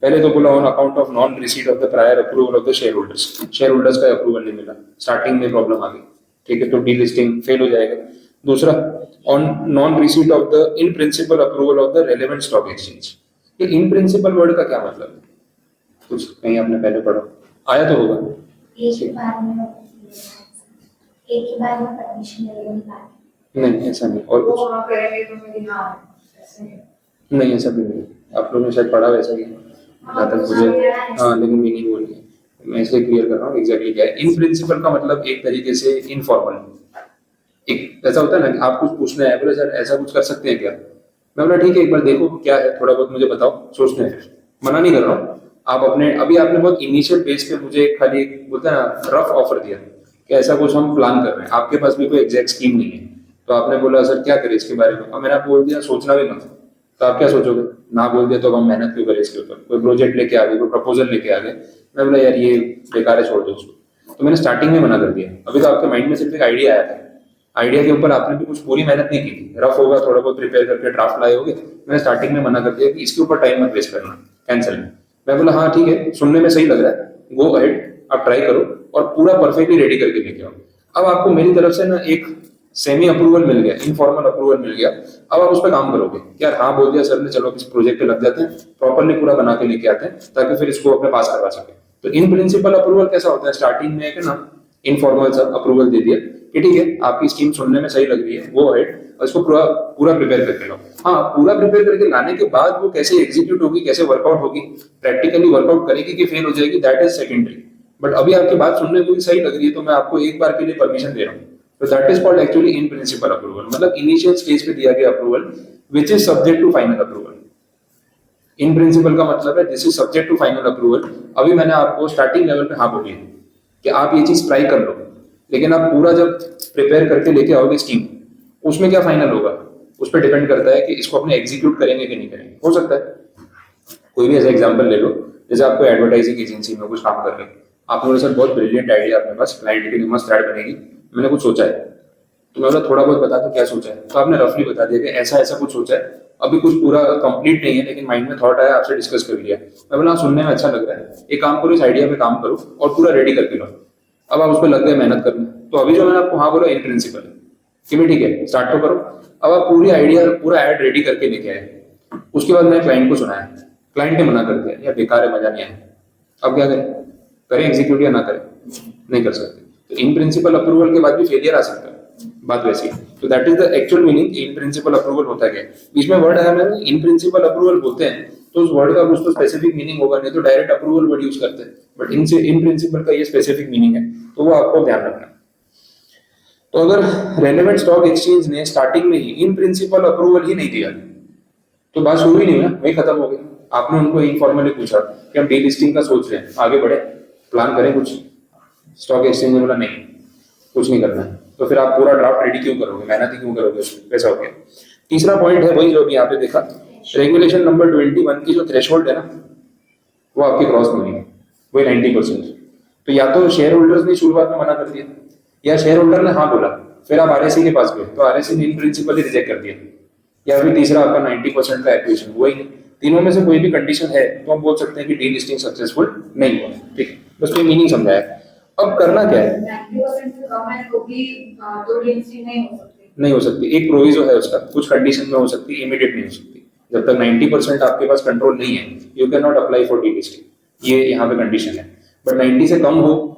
पहले तो बोला on account of non receipt of the prior approval of the share holders. Share holders का approval नहीं मिला, स्टार्टिंग में प्रॉब्लम आ गई, ठीक है, तो डीलिस्टिंग फेल हो जाएगा। दूसरा on non receipt of the in principle approval of the relevant stock exchange. ये इन प्रिंसिपल वर्ड का क्या मतलब है? कुछ कहीं आपने पहले पढ़ा आया तो होगा।
एक के बारे में परमिशन लेने
नहीं ऐसा नहीं, और कुछ
वो वहाँ करेंगे तो मेरी हाँ ऐसे
नहीं, ऐसा भी नहीं। आप लोगों ने शायद पढ़ा वैसा ही, जहाँ तक मुझे, हाँ लेकिन मीनिंग वो नहीं है, मैं इसलिए क्लियर कर रहा हूँ एग्जैक्टली क्या है। इन प्रिंसिपल का मतलब एक तरीके से इनफॉर्मल, एक ऐसा होता है ना कि आप कुछ पूछना है, बोले सर ऐसा कुछ कर सकते हैं क्या, मैं बोला ठीक है एक बार देखो क्या है, थोड़ा बहुत मुझे बताओ, सोचते हैं, मना नहीं कर रहा हूँ। आप अपने अभी आपने बहुत इनिशियल बेस पे मुझे खाली बोलते हैं ना रफ ऑफर दिया कि ऐसा कुछ हम प्लान कर रहे हैं, आपके पास भी कोई एग्जैक्ट स्कीम नहीं है, तो आपने बोला सर क्या करें इसके बारे में, अब मैंने आपको बोल दिया सोचना भी मत, तो आप क्या सोचोगे, ना बोल दिया तो अब हम मेहनत क्यों करें इसके ऊपर, कोई प्रोजेक्ट लेके आ गए, कोई प्रपोजल लेके आ गए, मैं बोला यार ये बेकार है छोड़ दो उसको, तो मैंने स्टार्टिंग में मना कर दिया। अभी तो आपके माइंड में सिर्फ एक आइडिया आया था, आइडिया के ऊपर आपने भी कुछ पूरी मेहनत नहीं की थी, रफ होगा थोड़ा बहुत प्रिपेयर करके ड्राफ्ट लाए होगे, मैंने स्टार्टिंग में मना कर दिया कि इसके ऊपर टाइम मत वेस्ट करना, कैंसिल। मैं बोला हाँ ठीक है, सुनने में सही लग रहा है, गो अहेड, आप ट्राई करो और पूरा परफेक्टली रेडी करके लेके आओ। अब आपको मेरी तरफ से ना एक सेमी अप्रूवल मिल गया, इनफॉर्मल अप्रूवल मिल गया, अब आप उस पर काम करोगे कि यार हाँ बोल दिया सर ने, चलो इस प्रोजेक्ट पे लग जाते हैं, प्रॉपर्ली पूरा बना के लेके आते हैं ताकि फिर इसको अपने पास करवा सके। तो इन प्रिंसिपल अप्रूवल कैसा होता है, स्टार्टिंग में है ना इनफॉर्मल सा अप्रूवल दे दिया कि ठीक है आपकी स्कीम सुनने में सही लग रही है, वो अहेड और इसको पूरा पूरा प्रिपेयर करके लो। हाँ पूरा प्रिपेयर करके लाने के बाद वो कैसे एग्जीक्यूट होगी, कैसे वर्कआउट होगी, प्रैक्टिकली वर्कआउट करेगी कि फेल हो जाएगी, दैट इज सेकेंडरी, बट अभी आपकी बात सुनने को भी सही लग रही है तो मैं आपको एक बार के लिए परमिशन दे रहा हूँ, तो that is called actually in principle approval, मतलब इनिशियल स्टेज पे दिया गया approval which is subject to final approval. In principle का मतलब है this is subject to final approval. अभी मैंने आपको स्टार्टिंग लेवल पे हाँ बोली है कि आप ये चीज ट्राई कर लो, लेकिन आप पूरा जब प्रिपेयर करके लेके आओगे स्कीम, उसमें क्या फाइनल होगा उस पर डिपेंड करता है कि इसको अपने एग्जीक्यूट करेंगे कि नहीं करेंगे। हो सकता है कोई भी ऐसा एग्जांपल ले लो, जैसे आपको एडवर्टाइजिंग एजेंसी में कुछ काम कर रहे हो, आपने बोला सर बहुत ब्रिलियंट आइडिया अपने पास, क्लाइंट के लिए मस्त ऐड बनेगी, मैंने कुछ सोचा है, तो मैं बोला थोड़ा बहुत बता दो क्या सोचा है, तो आपने रफली बता दिया कि ऐसा ऐसा कुछ सोचा है, अभी कुछ पूरा कंप्लीट नहीं है लेकिन माइंड में थॉट आया, आपसे डिस्कस कर लिया, मैं बोला सुनने में अच्छा लग रहा है, एक काम करो इस आइडिया पे काम करो और पूरा रेडी करके लो। अब आप उस पर लग गए मेहनत करने, तो अभी जो मैंने आपको हाँ बोला इन प्रिंसिपल कि भाई ठीक है स्टार्ट तो करो। अब आप पूरी आइडिया पूरा ऐड रेडी करके लेके आए, उसके बाद मैंने क्लाइंट को सुनाया, क्लाइंट ने मना कर दिया या बेकार है, मजा नहीं आया, अब क्या करें, करें एग्जीक्यूट या ना करें, नहीं कर सकते। तो इन प्रिंसिपल अप्रूवल के बाद भी फेलियर आ सकता है, बात वैसी है। तो that is the actual meaning in principle approval होता है। बीच में वर्ड आया मैंने इन प्रिंसिपल अप्रूवल बोलते हैं, तो उस वर्ड का कुछ तो स्पेसिफिक मीनिंग होगा, नहीं तो डायरेक्ट अप्रूवल वर्ड यूज करते हैं, बट इनसे इन प्रिंसिपल का ये स्पेसिफिक मीनिंग है, तो वो आपको ध्यान रखना है। तो अगर रेलेवेंट स्टॉक एक्सचेंज ने स्टार्टिंग में ही इन प्रिंसिपल अप्रूवल ही नहीं दिया तो बात शुरू ही नहीं हुई, वही खत्म हो गई। आपने उनको इनफॉर्मली पूछा कि हम डीलिस्टिंग का सोच रहे हैं, आगे बढ़े, प्लान करें कुछ, स्टॉक एक्सचेंज ने बोला नहीं कुछ नहीं करना है, तो फिर आप पूरा ड्राफ्ट रेडी क्यों करोगे, मेहनत ही क्यों करोगे उसमें, वैसा हो गया। तीसरा पॉइंट है वही जो अभी यहाँ पे देखा, रेगुलेशन नंबर 21 की जो थ्रेशोल्ड है ना वो आपकी क्रॉस नहीं है, वही 90%। तो या तो शेयर होल्डर्स ने शुरुआत में मना कर दिया, या शेयर होल्डर ने हाँ बोला, फिर आप आरएससी के पास गए तो आरएससी ने इन प्रिंसिपल ही रिजेक्ट कर दिया, या फिर तीसरा आपका 90% का एक्विजिशन हुआ ही नहीं। तीनों में से कोई भी कंडीशन है तो हम बोल सकते हैं कि डीलिस्टिंग सक्सेसफुल नहीं हुआ, ठीक है, बस ये मीनिंग समझाया। अब करना क्या है,
90% से कम है तो भी तो डीलिस्टिंग नहीं हो सकती,
नहीं हो सकती, एक प्रोविजो है उसका, कुछ कंडीशन में हो सकती है, इमीडिएट नहीं हो सकती। जब तक 90% आपके पास कंट्रोल नहीं है you can not apply for delisting, ये यहाँ पे कंडीशन है। बट 90 से कम हो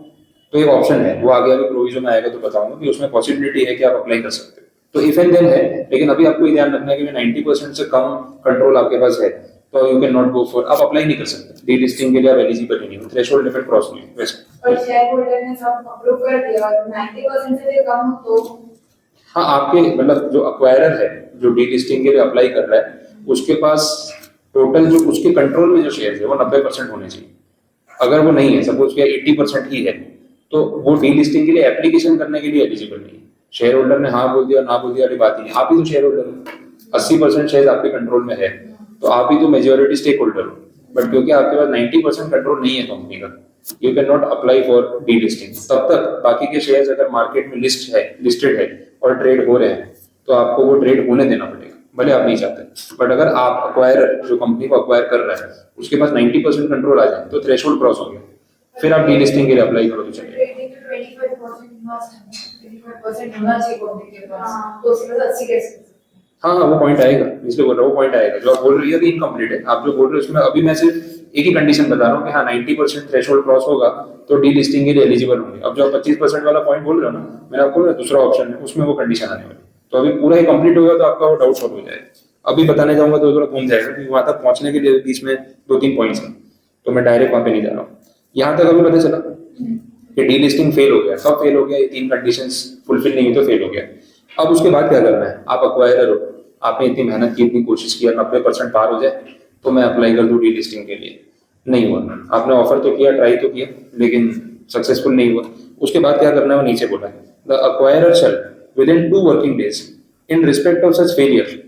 तो एक ऑप्शन है, वो आगे अभी प्रोविजो में आएगा तो बताऊंगा कि उसमें पॉसिबिलिटी है कि आप अप्लाई कर सकते हो, तो इफ एंड देन है। लेकिन अभी आपको ये ध्यान रखना है कि 90% से कम कंट्रोल आपके पास है तो you can not go for, आप अप्लाई नहीं कर सकते डीलिस्टिंग के लिए, आप एलिजिबल नहीं हो, थ्रेशोल्ड लिमिट क्रॉस नहीं हो वैसे।
और शेयर होल्डर ने सब अप्रूव कर दिया और 90% से भी कम तो
हाँ आपके मतलब जो अक्वायरर है जो डीलिस्टिंग के लिए अप्लाई कर रहा है उसके पास टोटल जो उसके कंट्रोल में जो शेयर है वो 90% होने चाहिए। अगर वो नहीं है, सपोज क्या 80% ही है, तो वो डीलिस्टिंग के लिए एप्लीकेशन करने के लिए एलिजिबल नहीं है। शेयर होल्डर ने हाँ बोल दिया ना बोल दिया वाली बात ही नहीं, आप ही तो शेयर होल्डर हो, 80% शेयर आपके कंट्रोल में है तो आप ही तो मेजोरिटी स्टेक होल्डर हो। बट क्योंकि आपके पास 90% कंट्रोल नहीं है कंपनी का, you can not apply for delisting. तब तक बाकी के शेयर्स अगर मार्केट में लिस्टेड है और ट्रेड हो रहे हैं तो आपको वो ट्रेड होने देना पड़ेगा, भले आप नहीं चाहते। बट अगर आप अक्वायरर जो कंपनी को अक्वायर कर रहा है उसके पास 90% कंट्रोल आ जाए तो थ्रेशोल्ड क्रॉस हो गया, फिर आप डीलिस्टिंग के लिए अप्लाई करो तो चलेगा।
25% होना चाहिए कंपनी के पास, तो उसके पास 80 कैसे?
हाँ हाँ वो पॉइंट आएगा, इसलिए बोल रहा हूँ वो पॉइंट आएगा। जो आप बोल रही है कि इनकम्प्लीट है, आप जो बोल रहे हो उसमें अभी मैं सिर्फ एक ही कंडीशन बता रहा हूँ कि हाँ 90% थ्रेशोल्ड क्रॉस होगा तो डीलिस्टिंग के लिए एलिजिबल होंगे। अब जो आप 25% वाला पॉइंट बोल रहे हो ना, मैंने आपको दूसरा ऑप्शन है उसमें वो कंडीशन आने वाली, तो अभी पूरा ही कंप्लीट होगा तो आपका वो डाउट सॉल्व हो जाएगा। अभी बताने जाऊंगा तो थोड़ा घूम जाएगा, क्योंकि वहां तक पहुंचने के लिए बीच में 2-3 पॉइंट्स हैं, तो मैं डायरेक्ट वहां पे नहीं जा रहा हूँ। यहाँ तक अभी पता चला कि डी लिस्टिंग फेल हो गया। कब फेल हो गया? ये 3 कंडीशंस फुलफिल नहीं हुई तो फेल हो गया। अब उसके बाद क्या करना है? आप अक्वायरर हो, आपने इतनी मेहनत की, इतनी कोशिश किया, 90% पार हो जाए तो मैं अप्लाई कर दूं डी लिस्टिंग के लिए। नहीं हुआ, आपने ऑफर तो किया, ट्राई तो किया, लेकिन सक्सेसफुल नहीं हुआ। उसके बाद क्या करना है वो नीचे बोला है, the acquirer shall within 2 working days in respect of such failure,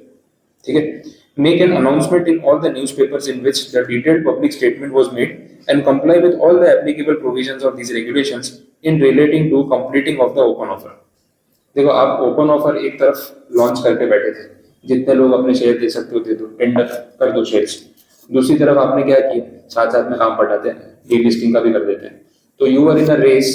ठीक है, make an announcement in all the newspapers in which the detailed public statement was made and comply with all the applicable provisions of these regulations in relating to completing of the open offer। देखो, आप open offer एक तरफ launch करके बैठे थे, जितने लोग अपने शेयर दे सकते हो दे दो, टेंडर कर दो शेयर्स। दूसरी तरफ आपने क्या किया, साथ साथ में काम पटाते हैं, डीलिस्टिंग का भी कर देते हैं। तो you are in a race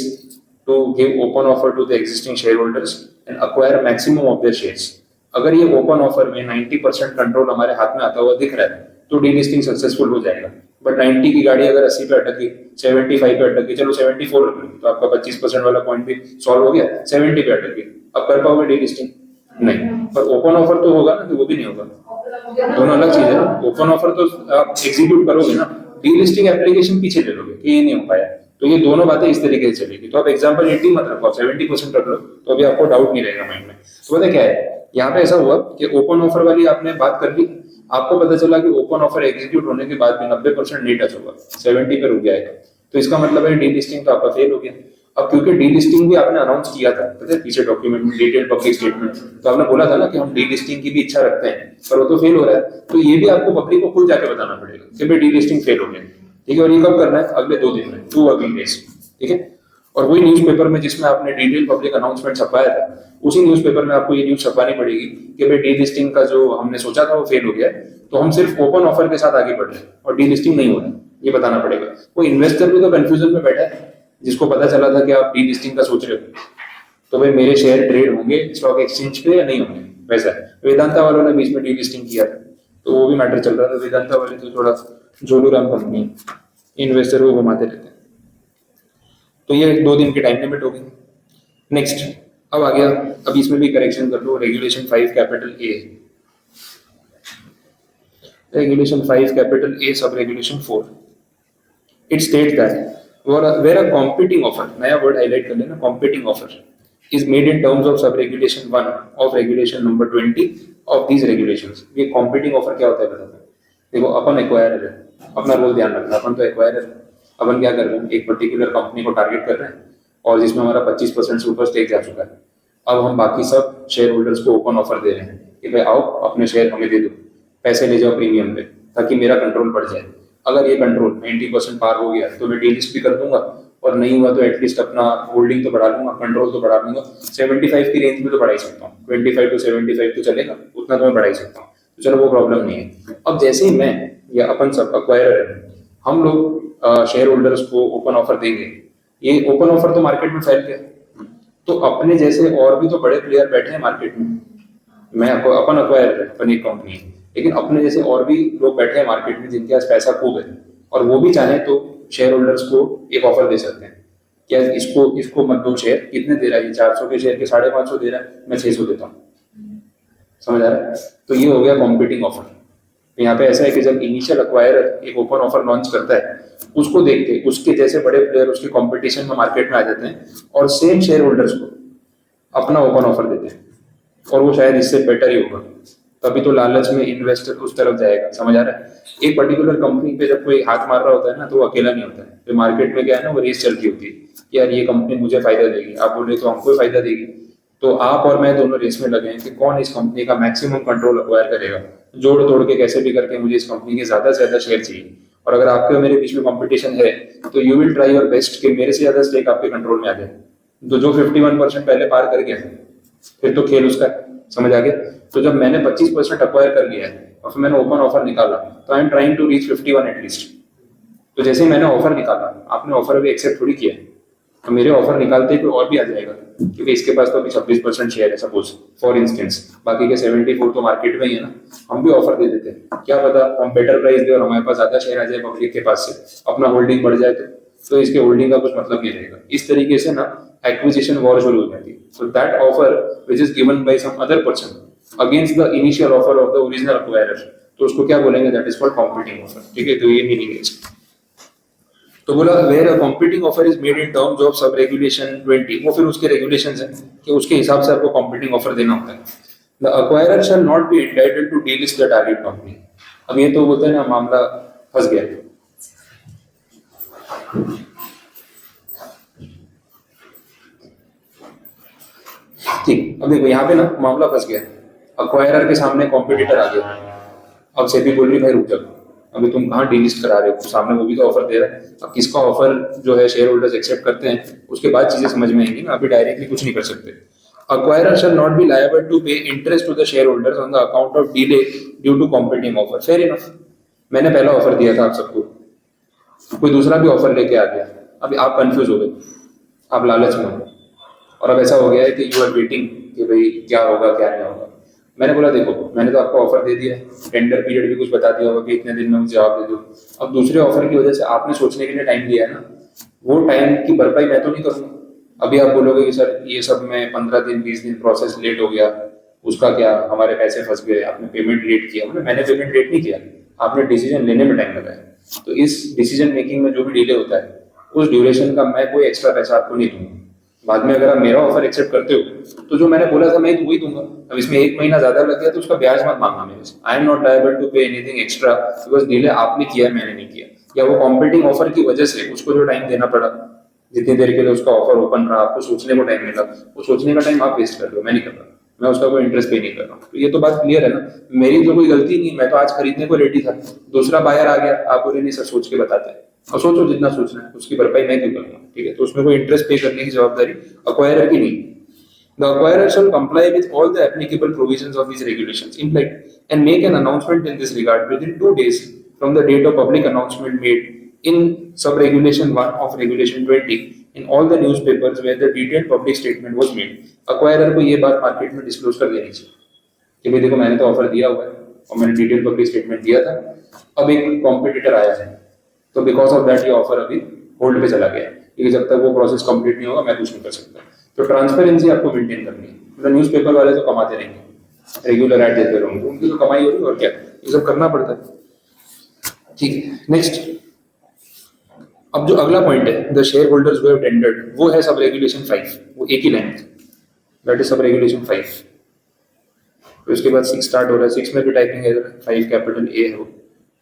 to give open offer to the existing share holders and acquire maximum of their shares. अगर ये ओपन ऑफर में 90% कंट्रोल हमारे हाथ में आता हुआ दिख रहा है तो डीलिस्टिंग सक्सेसफुल हो जाएगा। बट 90 की गाड़ी अगर 80 पे अटक गई, 75 पे अटक गई, चलो 74 रख लो, तो आपका 25% वाला पॉइंट भी सॉल्व हो गया। 70 पे अटक गई, अब कर पाओगे डीलिस्टिंग? नहीं। पर ओपन ऑफर तो होगा ना, कि वो भी नहीं होगा? दोनों अलग चीज है ना। ओपन ऑफर तो आप एग्जीक्यूट करोगे ना, डीलिस्टिंग एप्लीकेशन पीछे ले लोगे कि ये नहीं हो पाया। तो ये दोनों बातें इस तरीके से चलेगी। तो आप एग्जाम्पल 80 मत रखो, आप 70% रख लो, तो अभी आपको डाउट नहीं रहेगा माइंड में। तो पता क्या है, यहाँ पे ऐसा हुआ कि ओपन ऑफर वाली आपने बात कर ली, आपको पता चला कि ओपन ऑफर एग्जीक्यूट होने के बाद भी 90% नहीं टच होगा, 70 पे रुक जाएगा। तो इसका मतलब है डीलिस्टिंग तो आपका फेल हो गया। अब क्योंकि डीलिस्टिंग भी आपने अनाउंस किया था, पता है, पीछे डॉक्यूमेंट में डिटेल पब्लिक स्टेटमेंट, तो आपने बोला था ना कि हम डीलिस्टिंग की भी इच्छा रखते हैं, पर वो तो फेल हो रहा है। तो ये भी आपको पब्लिक को खुद जाके बताना पड़ेगा कि भाई डीलिस्टिंग फेल हो गया, ठीक है। और ये कब करना है? अगले 2 दिन में, 2 वर्किंग डेज, ठीक है। और वही न्यूज़पेपर में जिसमें आपने डिटेल पब्लिक अनाउंसमेंट छपाया था, उसी न्यूज़पेपर में आपको ये न्यूज़ छपवानी पड़ेगी कि भाई डीलिस्टिंग का जो हमने सोचा था वो फेल हो गया, तो हम सिर्फ ओपन ऑफर के साथ आगे बढ़ रहे हैं और डीलिस्टिंग नहीं हो रहा है, ये बताना पड़ेगा। कोई इन्वेस्टर भी तो कंफ्यूजन में बैठा है, जिसको पता चला था कि आप डीलिस्टिंग का सोच रहे हो, तो भाई मेरे शेयर ट्रेड होंगे स्टॉक एक्सचेंज पे या नहीं होंगे? वैसा है। वेदांता वालों ने बीच में डीलिस्टिंग किया था, तो वो भी मैटर चल रहा था। वेदांता वाले तो थोड़ा जोलूराम कंपनी, इन्वेस्टर को घुमाते रहते हैं। तो ये 2 दिन की टाइम लिमिट होगी। नेक्स्ट, अब आ गया, अब इसमें भी करेक्शन कर लो। Regulation 5 capital A, regulation 5 capital A sub regulation 4, it state that where a competing offer, नया वर्ड हाईलाइट कर लेना, competing offer is made in terms of sub regulation 1 of regulation number 20 of these regulations। ये competing offer क्या होता है बताते हैं। देखो, अपन एक्वायरर है, अपना रोल ध्यान रखना, अपन तो एक्वायरर है। अपन क्या कर रहे हैं, एक पर्टिकुलर कंपनी को टारगेट कर रहे हैं और जिसमें हमारा 25% से ऊपर स्टेक जा चुका है। अब हम बाकी सब शेयर होल्डर्स को ओपन ऑफर दे रहे हैं कि भाई आओ अपने शेयर हमें दे दो, पैसे ले जाओ प्रीमियम पे, ताकि मेरा कंट्रोल बढ़ जाए। अगर ये कंट्रोल 90% पार हो गया तो मैं डीलिस्ट भी कर दूंगा, और नहीं हुआ तो एटलीस्ट अपना होल्डिंग तो बढ़ा लूंगा, कंट्रोल तो बढ़ा लूंगा। 75 की रेंज में तो बढ़ा ही सकता हूँ, 25 to 75 तो चलेगा, उतना तो मैं बढ़ा ही सकता हूँ, तो चलो वो प्रॉब्लम नहीं है। अब जैसे ही मैं या अपन सब एक्वायरर है, हम लोग शेयर होल्डर्स को ओपन ऑफर देंगे, ये ओपन ऑफर तो मार्केट में फैल गया, तो अपने जैसे और भी तो बड़े प्लेयर बैठे हैं मार्केट में। मैं अपन एक्वायरर है, अपन एक कंपनी है, लेकिन अपने जैसे और भी लोग बैठे हैं मार्केट में जिनके पास पैसा खूब है, और वो भी चाहे तो शेयर होल्डर्स को एक ऑफर दे सकते हैं। क्या इसको मत दो शेयर, कितने दे रहा है ये? 400 के शेयर के 550 दे रहा है, मैं 600 देता हूँ। समझ आ रहा है? तो ये हो गया कॉम्पिटिंग ऑफर। यहाँ पे ऐसा है कि जब इनिशियल एक्वायरर एक ओपन ऑफर लॉन्च करता है, उसको देख के उसके जैसे बड़े प्लेयर उसके कंपटीशन में मार्केट में आ जाते हैं और सेम शेयर होल्डर्स को अपना ओपन ऑफर देते हैं, और वो शायद इससे बेटर ही होगा। तभी तो लालच में इन्वेस्टर उस तरफ जाएगा। समझ आ रहा है? एक पर्टिकुलर कंपनी पे जब कोई हाथ मार रहा होता है ना, तो वो अकेला नहीं होता है। तो मार्केट में क्या है ना, वो रेस चलती होती है, यार ये कंपनी मुझे फायदा देगी, आप बोल रहे तो हमको फायदा देगी। तो आप और मैं दोनों रेस में लगे हैं कि कौन इस कंपनी का मैक्सिमम कंट्रोल एक्वायर करेगा। जोड़ तोड़ के कैसे भी करके मुझे इस कंपनी के ज्यादा से ज्यादा शेयर चाहिए, और अगर आपके और मेरे बीच में कंपटीशन है तो you will try your best कि मेरे से ज्यादा स्टेक आपके कंट्रोल में आ जाए। तो जो 51% पहले पार कर गया फिर तो खेल उसका। समझ आ गया? तो जब मैंने 25% एक्वायर कर लिया है और फिर मैंने ओपन ऑफर निकाला, तो I am trying to reach 51 at least. तो जैसे ही मैंने ऑफर निकाला, आपने ऑफर अभी एक्सेप्ट थोड़ी किया है, तो मेरे ऑफर निकालते ही कोई और भी आ जाएगा, क्योंकि इसके पास तो अभी 26% शेयर है सपोज फॉर इंस्टेंस, बाकी के 74 तो मार्केट में ही है ना। हम भी ऑफर दे देते हैं, क्या पता हम बेटर प्राइस दे और हमारे पास ज्यादा शेयर आ जाए पब्लिक के पास से, अपना होल्डिंग बढ़ जाए तो इसके होल्डिंग का कुछ मतलब नहीं रहेगा। इस तरीके से ना एक्विजिशन वॉर शुरू हो जाती है। So that offer which is given by some other person against the initial offer of the original acquirer, तो उसको क्या बोलेंगे, that is called competing offer. ठीक है, तो ये मीनिंग है इसका। तो बोला where a competing offer is made in terms of sub regulation 20, वो फिर उसके रेगुलेशंस हैं कि उसके हिसाब से आपको कॉम्पीटिंग ऑफर देना होता है। The acquirer shall not be entitled to delist the target company. अब ये तो बोलते हैं ना, मामला फंस गया। ठीक, अब देखो यहाँ पे ना मामला फंस गया। अक्वायरर के सामने कॉम्पिटिटर आ गया। अब सेबी बोल रही भाई रुक जाओ, अभी तुम कहाँ डीलिस्ट करा रहे हो, सामने वो भी तो ऑफर दे रहा है। अब किसका ऑफर जो है शेयर होल्डर्स एक्सेप्ट करते हैं, उसके बाद चीजें समझ में आएंगी ना, अभी डायरेक्टली कुछ नहीं कर सकते। Acquirer shall not be liable to pay interest to the shareholders on the account of delay due to competing offer. Fair enough. मैंने पहला ऑफर दिया था आप सबको, कोई दूसरा भी ऑफर लेके आ गया, अभी आप कंफ्यूज हो गए, आप लालच में हो, और अब ऐसा हो गया है कि यू आर वेटिंग कि भाई क्या होगा क्या नहीं होगा। मैंने बोला देखो, मैंने तो आपको ऑफर दे दिया है, टेंडर पीरियड भी कुछ बता दिया होगा कि इतने दिन में मुझे जवाब दे दो। अब दूसरे ऑफर की वजह से आपने सोचने के लिए टाइम दिया है ना, वो टाइम की भरपाई मैं तो नहीं करूँगा। अभी आप बोलोगे कि सर ये सब में 15 दिन 20 दिन प्रोसेस लेट हो गया, उसका क्या, हमारे पैसे फंस गए, आपने पेमेंट लेट किया। मतलब मैंने पेमेंट लेट नहीं किया, आपने डिसीजन लेने में टाइम लगाया। तो इस डिसीजन मेकिंग में जो भी डिले होता है, उस ड्यूरेशन का मैं कोई एक्स्ट्रा पैसा आपको नहीं दूंगा। बाद में अगर आप मेरा ऑफर एक्सेप्ट करते हो तो जो मैंने बोला था मैं वही दूंगा। अब इसमें 1 महीना ज्यादा लग गया तो उसका ब्याज मत मांगना मेरे से। I am not liable to pay anything extra because delay आपने किया है, मैंने नहीं किया, या वो कॉम्पिटिंग ऑफर की वजह से उसको जो टाइम देना पड़ा, जितनी देर के लिए उसका ऑफर ओपन रहा, आपको सोचने को टाइम मिला, वो सोचने का टाइम आप वेस्ट कर रहे हो, मैं नहीं कर रहा, मैं उसका कोई इंटरेस्ट पे नहीं कर रहा हूँ। तो ये तो बात क्लियर है ना, मेरी तो कोई गलती नहीं, मैं तो आज खरीदने को रेडी था, दूसरा बायर आ गया, आप बोले नहीं सर सोच के बताते हैं, और सोचो जितना सोचना है, उसकी भरपाई मैं क्यों करूँगा। ठीक है, तो उसमें कोई इंटरेस्ट पे करने की जवाबदारी अक्वायरर की नहीं। The acquirer shall comply with all the applicable provisions of these regulations implied and make an announcement in this regard within 2 days from the date of public announcement made in sub-regulation 1 of regulation 20 in all the newspapers where the detailed public statement was made. Acquirer को ये बात market में disclose कर देनी चाहिए कि भाई देखो मैंने तो ऑफर दिया हुआ है और मैंने डिटेल पब्लिक स्टेटमेंट दिया था, अब एक कॉम्पिटिटर आया है तो बिकॉज ऑफ दैट ये ऑफर अभी होल्ड पे चला गया है, क्योंकि जब तक वो प्रोसेस कंप्लीट नहीं होगा मैं कुछ नहीं कर सकता। तो ट्रांसपेरेंसी आपको मेंटेन करनी है। मतलब न्यूज़पेपर वाले तो कमाते रहेंगे, रेगुलर ऐड देते रहेंगे, उनकी तो कमाई होगी और क्या, ये सब करना पड़ता है। ठीक है, नेक्स्ट अब जो अगला पॉइंट है, the share holders who have tendered, वो है सब रेगुलेशन 5, वो एक ही लाइन, दैट इज सब रेगुलेशन 5। तो इसके बाद 6 स्टार्ट हो रहा है, 6 में भी टाइपिंग है, 5 कैपिटल ए है, वो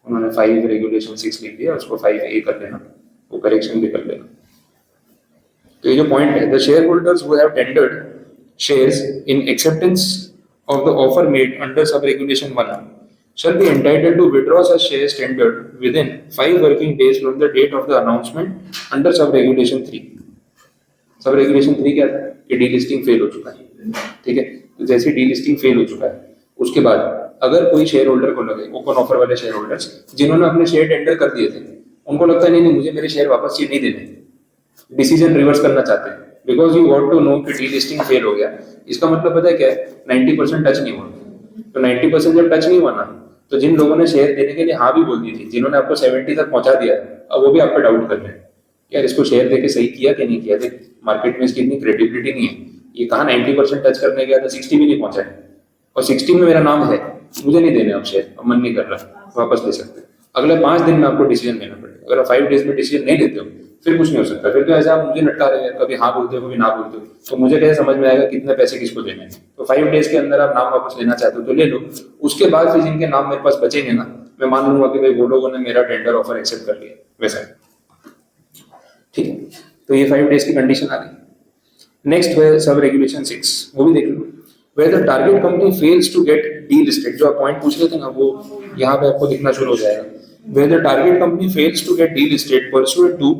उन्होंने 5 रेगुलेशन 6 लिख दिया, उसको 5A कर लेना, वो करेक्शन भी कर लेना। तो ये जो पॉइंट है, the share holders who have tendered shares in acceptance of the offer made under sub regulation 1 shall be entitled to withdraw such shares tendered within 5 working days from the date of the announcement under sub regulation 3। सब regulation 3 क्या था कि delisting fail हो चुका है। ठीक है, तो जैसे डीलिस्टिंग फेल हो चुका है उसके बाद अगर कोई शेयर होल्डर को लगे, ओपन ऑफर वाले शेयर होल्डर्स जिन्होंने अपने शेयर टेंडर कर दिए थे, उनको लगता है नहीं नहीं मुझे मेरे शेयर वापस चाहिए, नहीं देने, डिसीजन रिवर्स करना चाहते हैं, because you want to know कि डीलिस्टिंग फेल हो गया। इसका मतलब पता है क्या है, 90% टच नहीं हुआ। तो 90% जब टच नहीं हुआ ना, तो जिन लोगों ने शेयर देने के लिए हाँ भी बोल दी थी, जिन्होंने आपको 70 तक पहुंचा दिया, अब वो भी आप पे डाउट कर रहे हैं यार इसको शेयर देके सही किया कि नहीं किया। देख मार्केट में इसकी इतनी क्रेडिबिलिटी नहीं है, ये कहा 90% टच करने गया था, 60 भी नहीं पहुंचा है, और 60 में मेरा नाम है, मुझे नहीं देने अब शेयर, अब मन नहीं कर रहा, वापस ले सकते। अगले 5 दिन में आपको डिसीजन लेना पड़ेगा। अगर आप 5 डेज में डिसीजन नहीं लेते हो फिर कुछ नहीं हो सकता। फिर तो ऐसा आप मुझे लटका रहे हैं, कभी हाँ बोलते हो कभी ना बोलते हो, तो मुझे कैसे समझ में आएगा कितने पैसे किसको देने हैं। तो 5 डेज के अंदर आप नाम वापस लेना चाहते हो तो ले लो, उसके बाद फिर जिनके नाम मेरे पास बचेंगे ना, मैं मान लूंगा कि भाई वो लोगों ने मेरा टेंडर ऑफर एक्सेप्ट कर लिया, वैसा। ठीक है, तो ये 5 डेज की कंडीशन आ गई। नेक्स्ट है सब रेगुलेशन 6, वो भी देख लो। Where the target company fails to get delisted, जो आप पॉइंट पूछ रहे थे ना, वो यहाँ पे आपको दिखना शुरू हो जाएगा। Where the target company fails to get delisted pursuant to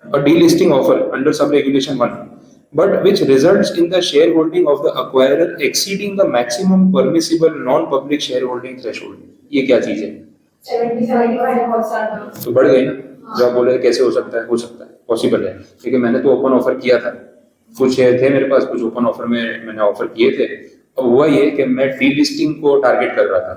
a delisting offer under sub regulation 1, but which results in the shareholding of the acquirer exceeding the maximum permissible non-public shareholding threshold। ये क्या चीज है? 70-75%। तो बढ़ गई ना, जो आप बोले कैसे हो सकता है, पॉसिबल है, क्योंकि मैंने तो ओपन ऑफर किया था, कुछ शेयर थे मेरे पास, कुछ ओपन ऑफर में मैंने ऑफर किए थे। अब हुआ ये कि मैं डीलिस्टिंग को टारगेट कर रहा था,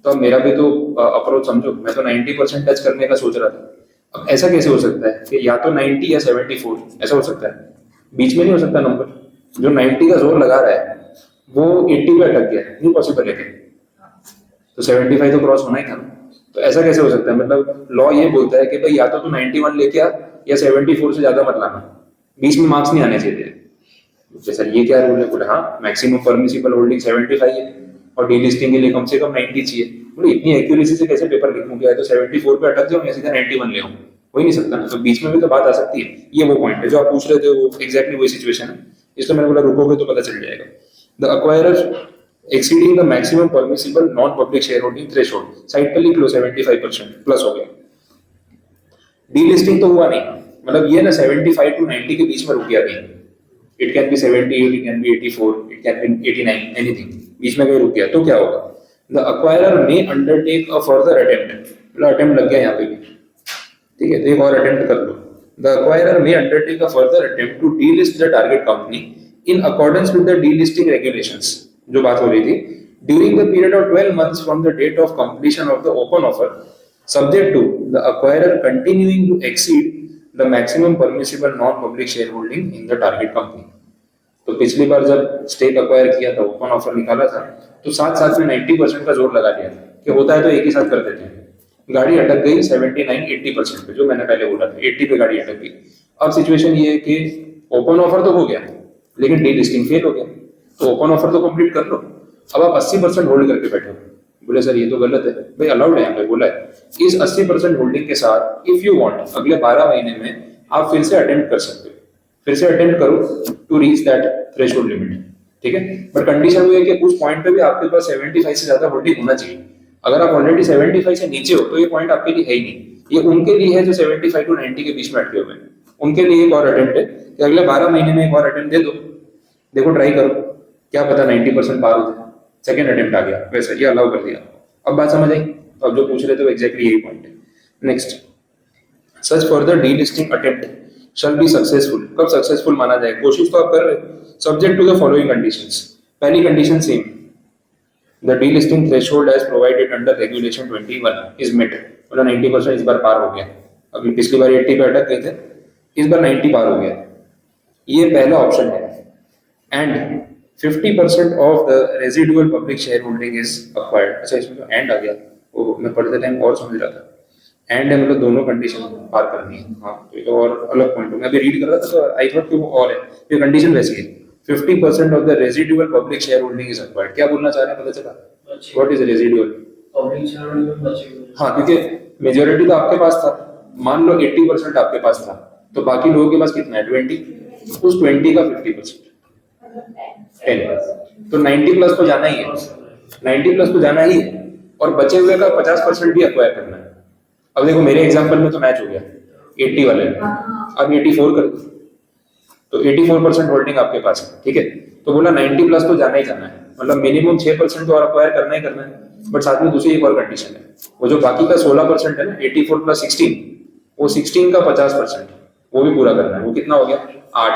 तो मेरा भी तो अप्रोच समझो, मैं तो 90% टच करने का सोच रहा था। अब ऐसा कैसे हो सकता है कि या तो 90 या 74 ऐसा हो सकता है, बीच में नहीं हो सकता नंबर। जो 90 का जोर लगा रहा है वो 80 पे अटक गया, नहीं पॉसिबल है क्या? तो 75 तो क्रॉस होना ही था ना। तो ऐसा कैसे हो सकता है? मतलब लॉ ये बोलता है कि भाई या तो तू 91 लेके आ या 74 से ज्यादा मत लाना, बीच में मार्क्स नहीं आने चाहिए। तो सर ये क्या रूल है? बोले हाँ, मैक्सिमम परमिसिबल होल्डिंग 75 है और डीलिस्टिंग के लिए कम से कम 90 चाहिए। बोले इतनी एक्यूरेसी से कैसे पेपर लिखूं? क्या है तो 74 पे अटक जाऊं या सीधा 91 ले आऊं? हो ही नहीं सकता ना। तो बीच में भी तो बात आ सकती है। ये वो पॉइंट है जो आप पूछ रहे थे, वो एग्जैक्टली वही सिचुएशन है। इसलिए मैंने बोला रुकोगे तो पता चल जाएगा। The acquirer exceeding the maximum permissible non public share holding threshold, side पे लिख लो 75% प्लस हो गया। डीलिस्टिंग तो हुआ नहीं, मतलब ये ना 75 टू 90 के बीच में रुक गया कहीं। It can be 78, it can be 84, it can be 89, anything, बीच में कहीं रुक गया तो क्या होगा? The acquirer may undertake a further attempt, मतलब अटेम्प्ट लग गया यहाँ पे भी, ठीक है, तो एक और अटेम्प्ट कर लो। The acquirer may undertake a further attempt to delist the target company in accordance with the delisting regulations, जो बात हो रही थी, during the period of 12 months from the date of completion of the open offer, subject to the acquirer continuing to exceed the maximum permissible non-public shareholding in the target company। तो पिछली बार जब stake acquire किया था, open offer निकाला था, तो साथ साथ में 90% का जोर लगा दिया था कि होता है तो एक ही साथ कर देते हैं। गाड़ी अटक गई 79-80% पे, जो मैंने पहले बोला था 80 पे गाड़ी अटक गई। अब सिचुएशन ये है कि ओपन ऑफर तो हो गया लेकिन डीलिस्टिंग फेल हो गया, तो ओपन ऑफर तो कंप्लीट कर लो। अब आप 80% होल्ड करके बैठे हो। बोले सर ये तो गलत है। भाई अलाउड है यहाँ पे, बोला है इस 80% होल्डिंग के साथ इफ यू वांट अगले 12 महीने में आप फिर से अटेम्प्ट कर सकते हो, फिर से अटेम्प्ट करो to reach that threshold limit, ठीक है। बट कंडीशन वो है कि उस पॉइंट पे भी आपके पास 75 से ज्यादा होल्डिंग होना चाहिए। अगर आप ऑलरेडी 75 से नीचे हो तो ये पॉइंट आपके लिए है ही नहीं। ये उनके लिए है जो 75 टू 90 के बीच में अटके हुए हैं, उनके लिए एक और अटेम्प्ट है कि अगले 12 महीने में एक और अटेम्प्ट दे दो, देखो ट्राई करो, क्या पता 90% पार हो जाए। सेकेंड अटेम्प्ट आ गया, वैसे ये अलाउ कर दिया। अब बात समझ आई? तो अब जो पूछ रहे थे वो एग्जैक्टली यही पॉइंट है। Next, such further delisting attempt shall be successful. कब सक्सेसफुल माना जाए? कोशिश तो आप कर रहे हो, subject to the following conditions. पहली condition same, the delisting threshold as provided under regulation 21 is met. मतलब 90% इस बार पार हो गया। अभी पिछली बार 80 पे अटक गए थे, इस बार 90 पार हो गया। ये पहला ऑप्शन है। And 50% of the residual public share holding is acquired. अच्छा इसमें तो एंड आ गया, वो मैं पढ़ते टाइम और समझ रहा था। एंड है मतलब दोनों कंडीशन पार करनी है। हाँ तो ये तो और अलग पॉइंट है, मैं अभी रीड कर रहा था तो आई थॉट कि वो और है। ये कंडीशन वैसी है, 50% of the residual public share holding is acquired. क्या बोलना चाह रहे हैं पता चला? What is residual
public share holding में बचे हुए।
हाँ, क्योंकि मेजोरिटी तो आपके पास था, मान लो 80% आपके पास था, तो बाकी लोगों के पास कितना है? 20। उस 20 का 50% 10, तो 90 प्लस तो जाना ही है, 90 प्लस तो जाना ही है, और बचे हुए का 50% भी अक्वायर करना है। अब देखो मेरे एग्जांपल में तो मैच हो गया 80 वाले में, अब 84 कर दो, तो 84% होल्डिंग आपके पास है, ठीक है। तो बोला 90 प्लस तो जाना ही जाना है, मतलब मिनिमम 6% तो और अक्वायर करना ही करना है। बट साथ में दूसरी एक और कंडीशन है, वो जो बाकी का 16% है ना, 84 प्लस 16, वो 16 का 50% वो भी पूरा करना है। वो कितना हो गया? 8।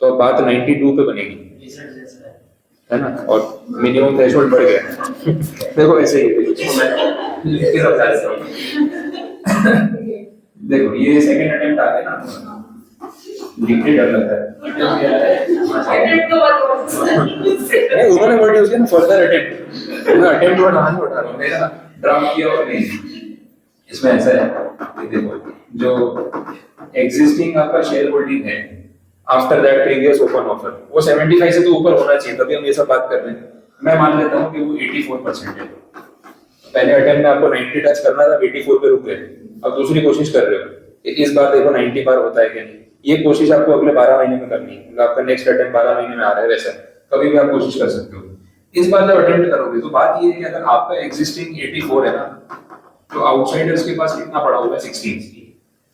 तो अब बात 92 पे बनेगी, है ना, और मिनिमम थ्रेशोल्ड बढ़ गया। देखो ऐसे ही लिख के समझा देता हूं। देखो ये सेकंड अटेम्प्ट आ गया ना, लिखने डर लगता है। नहीं, उन्होंने वर्ड यूज किया ना फर्दर अटेम्प्ट, मैं अटेम्प्ट वर्ड हां उठा रहा हूं, मेरा ड्राफ्ट किया और नहीं। इसमें ऐसा है, देखो जो एग्जिस्टिंग आपका शेयर होल्डिंग है after that previous open offer, वो 75 से तो ऊपर होना चाहिए, तभी हम ये सब बात कर रहे हैं। मैं मान लेता हूं कि वो 84% है। पहले अटेम्प्ट में आपको 90 टच करना था, 84 पे रुक गए। अब दूसरी कोशिश कर रहे हो कि इस बार देखो 90 पार होता है कि नहीं। ये कोशिश आपको अगले 12 महीने में करनी है, मतलब आपका नेक्स्ट अटेम्प्ट 12 महीने में आ रहा है, वैसा कभी भी आप कोशिश कर सकते हो। इस बार जब अटेम्प्ट करोगे तो बात ये है कि अगर आपका एग्जिस्टिंग 84 है ना, तो आउटसाइडर्स के पास कितना पड़ा हुआ है? 16।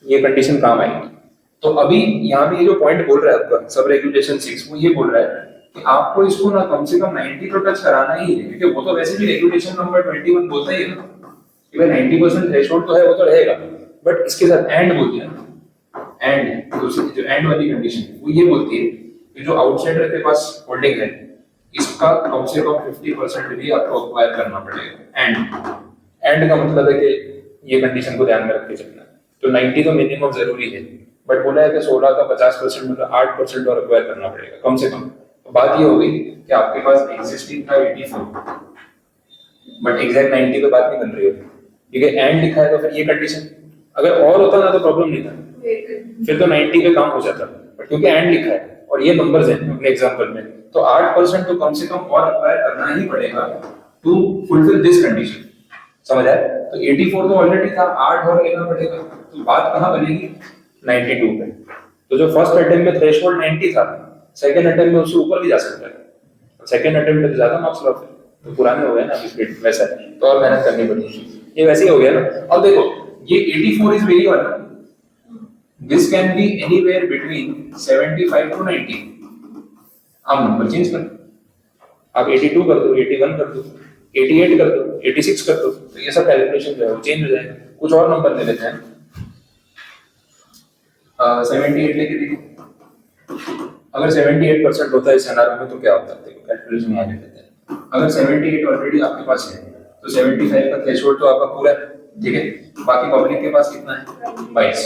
ये कंडीशन काम आएगी। तो अभी यहाँ पे ये जो पॉइंट बोल रहा है आपका सब रेगुलेशन 6, वो ये बोल रहा है कि आपको इसको ना कम से कम 90 तो टच कराना ही है, क्योंकि वो तो वैसे भी रेगुलेशन नंबर 21 बोलता ही है ना कि भाई 90% थ्रेशोल्ड तो है, वो तो रहेगा। बट इसके साथ एंड बोल दिया ना, एंड दूसरी जो एंड वाली कंडीशन है वो ये बोलती है कि जो आउटसाइडर के पास होल्डिंग है इसका कम से कम 50% भी आपको अक्वायर करना पड़ेगा। एंड का मतलब है कि ये कंडीशन को ध्यान में रख के चलना। तो 90 तो मिनिमम जरूरी है, बट बोला है कि 16 का 50% मतलब 8% और अक्वायर करना पड़ेगा कम से कम। बात ये हो गई कि आपके पास एग्जिस्टिंग था 84 बट एग्जैक्ट 90 पे बात नहीं बन रही होती, ठीक है, एंड लिखा है तो फिर ये कंडीशन अगर और होता ना तो प्रॉब्लम नहीं था, फिर तो 90 पे काम हो जाता, बट क्योंकि एंड लिखा है और ये नंबर्स हैं अपने एग्जांपल में, तो 8% तो कम से कम और अप्लाई करना ही पड़ेगा टू फुलफिल दिस कंडीशन। समझ आया? तो 84 तो ऑलरेडी था, 8 और लेना पड़ेगा, तो बात कहाँ बनेगी 92 पे। तो जो फर्स्ट अटेम्प्ट में थ्रेशोल्ड 90 था, सेकंड अटेम्प्ट में उससे ऊपर भी जा सकता है, सेकंड अटेम्प्ट में तो ज्यादा मार्क्स लॉ फिर तो पुराने हो गए ना, स्पीड वैसा है, तो और मेहनत करनी पड़ेगी, ये वैसे ही हो गया ना। अब देखो ये 84 is very one, this can be anywhere between 75 to 90, आप नंबर चेंज कर, आप 82 कर दो, 81 कर दो, 88 कर दो, 86 कर दो, तो ये सब कैलकुलेशन जो है चेंज हो जाएगा। कुछ और नंबर ले लेते हैं, 78 लेके देखो, अगर 78% होता है इस सिनेरियो में तो क्या होता है, देखो कैलकुलेशन आगे लेते हैं। अगर 78 ऑलरेडी आपके पास है तो 75 का थ्रेशोल्ड तो आपका पूरा है, ठीक है, बाकी पब्लिक के पास कितना है 22।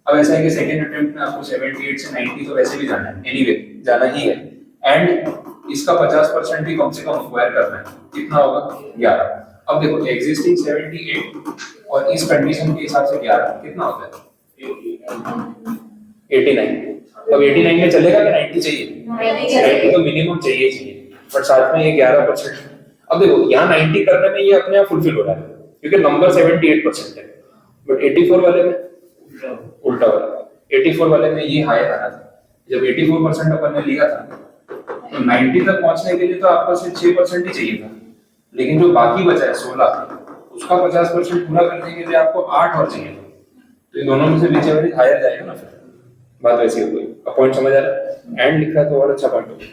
अब ऐसा है कि सेकंड अटेम्प्ट में आपको 78 से 90 तो वैसे भी जाना है, एनीवे जाना ही है, एंड इसका 50% भी कम से कम एक्वायर करना है, कितना होगा 11। अब देखो एग्जिस्टिंग 78 और इस कंडीशन के हिसाब से 11 कितना होता है 89। अब 89 में चलेगा कि 90 चाहिए? 90 तो मिनिमम चाहिए, बट साथ में ये 11%। अब देखो यहाँ 90 करने में ये अपने आप फुलफिल हो रहा है क्योंकि नंबर 78% है, बट 84 वाले में उल्टा हो रहा है, 84 वाले में ये हायर आ रहा था। जब 84% अपन ने लिया था तो 90 तक पहुंचने के लिए तो आपको सिर्फ 6% ही चाहिए था, लेकिन जो बाकी बचा है 16 उसका 50% पूरा करने के लिए आपको 8 और चाहिए, तो इन दोनों में से बीच एवरेज हायर जाएगा ना, फिर बात वैसी हो गई। अब पॉइंट समझ आ रहा है? एंड लिखा है तो और अच्छा पॉइंट हो गया।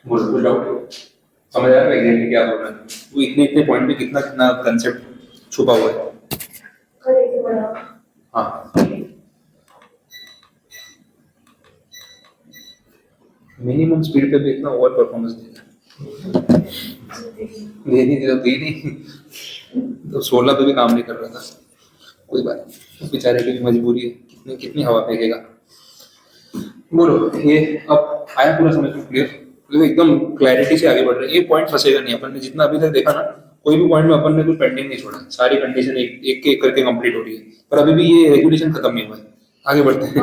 कुछ डाउट समझ आ रहा है एग्जैक्टली क्या बोल रहा है वो, इतने इतने पॉइंट में कितना कितना कंसेप्ट छुपा हुआ है। हाँ मिनिमम स्पीड पे भी इतना ओवर परफॉर्मेंस देनी थी तो दी नहीं, तो 16 पे भी काम नहीं कर रहा था, कोई बात नहीं, बेचारे की भी मजबूरी है, कितनी कितनी हवा फेंकेगा। बोलो ये अब आया पूरा समझ में क्लियर, तो एकदम क्लैरिटी से आगे बढ़ रहे हैं, एक पॉइंट फंसेगा नहीं। अपन ने जितना अभी तक देखा ना, कोई भी पॉइंट में अपन ने कुछ पेंडिंग नहीं छोड़ा, सारी कंडीशन एक एक करके कंप्लीट हो रही है, पर अभी भी ये रेगुलेशन खत्म नहीं हुआ है, आगे बढ़ते हैं।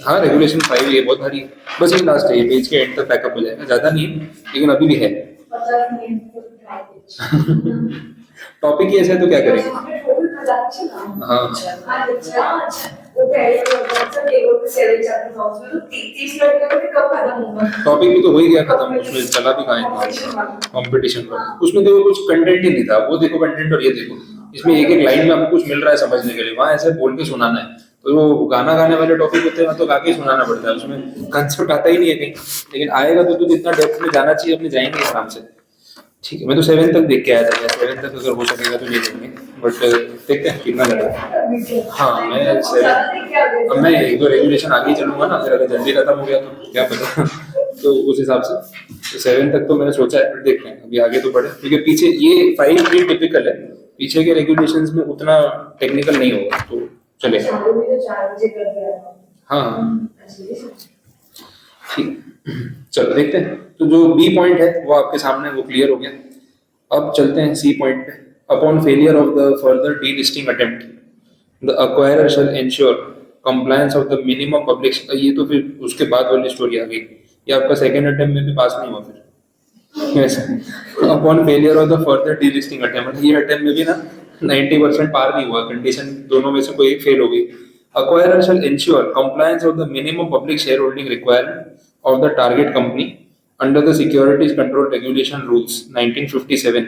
हाँ रेगुलेशन 5 ये बहुत भारी है, बस ये लास्ट है, ये पेज के एंड तक पैकअप हो जाएगा, ज्यादा नहीं लेकिन अभी भी है। टॉपिक ही ऐसा है तो क्या करेंगे। हाँ टॉपिक भी तो हो ही गया खत्म, उसमें चला भी कहाँ कंपटीशन में, उसमें देखो कुछ कंटेंट ही नहीं था, वो देखो कंटेंट और ये देखो, इसमें एक एक लाइन में आपको कुछ मिल रहा है समझने के लिए, वहाँ ऐसे बोल के सुनाना है, तो वो गाना गाने वाले टॉपिक होते हैं तो गा के सुनाना पड़ता है, उसमें कंसेप्ट आता ही नहीं है कहीं, लेकिन आएगा तो जितना डेप्थ में जाना चाहिए अपने जाएंगे आराम से। ठीक है, मैं तो 7 तक देख के आया था, 7 तक अगर हो सकेगा तो ले लेंगे, बट देखते हैं कितना लगा। हाँ मैं 7 अब मैं एक दो रेगुलेशन आगे चलूंगा ना, फिर अगर जल्दी खत्म हो गया तो क्या पता तो उस हिसाब से तो 7 तक तो मैंने सोचा है, फिर देखते हैं अभी आगे तो बढ़े, क्योंकि पीछे ये 5 भी टिपिकल है, पीछे के रेगुलेशंस में उतना टेक्निकल नहीं होगा तो चलेगा। हाँ ठीक, चलो देखते हैं। तो जो बी पॉइंट है वो आपके सामने वो क्लियर हो गया, अब चलते हैं सी पॉइंट पे। Upon failure of the further delisting attempt the acquirer shall ensure compliance of the minimum public, ये तो फिर उसके बाद वाली स्टोरी आ गई, ये आपका सेकंड अटेम्प्ट में भी पास नहीं हुआ फिर। Upon failure of the further delisting attempt, ये अटेम्प्ट में भी ना 90% पार नहीं हुआ, कंडीशन दोनों में से कोई एक फेल हो गई। Acquirer shall ensure compliance of the minimum public shareholding requirement of the target company under the Securities Control Regulation Rules 1957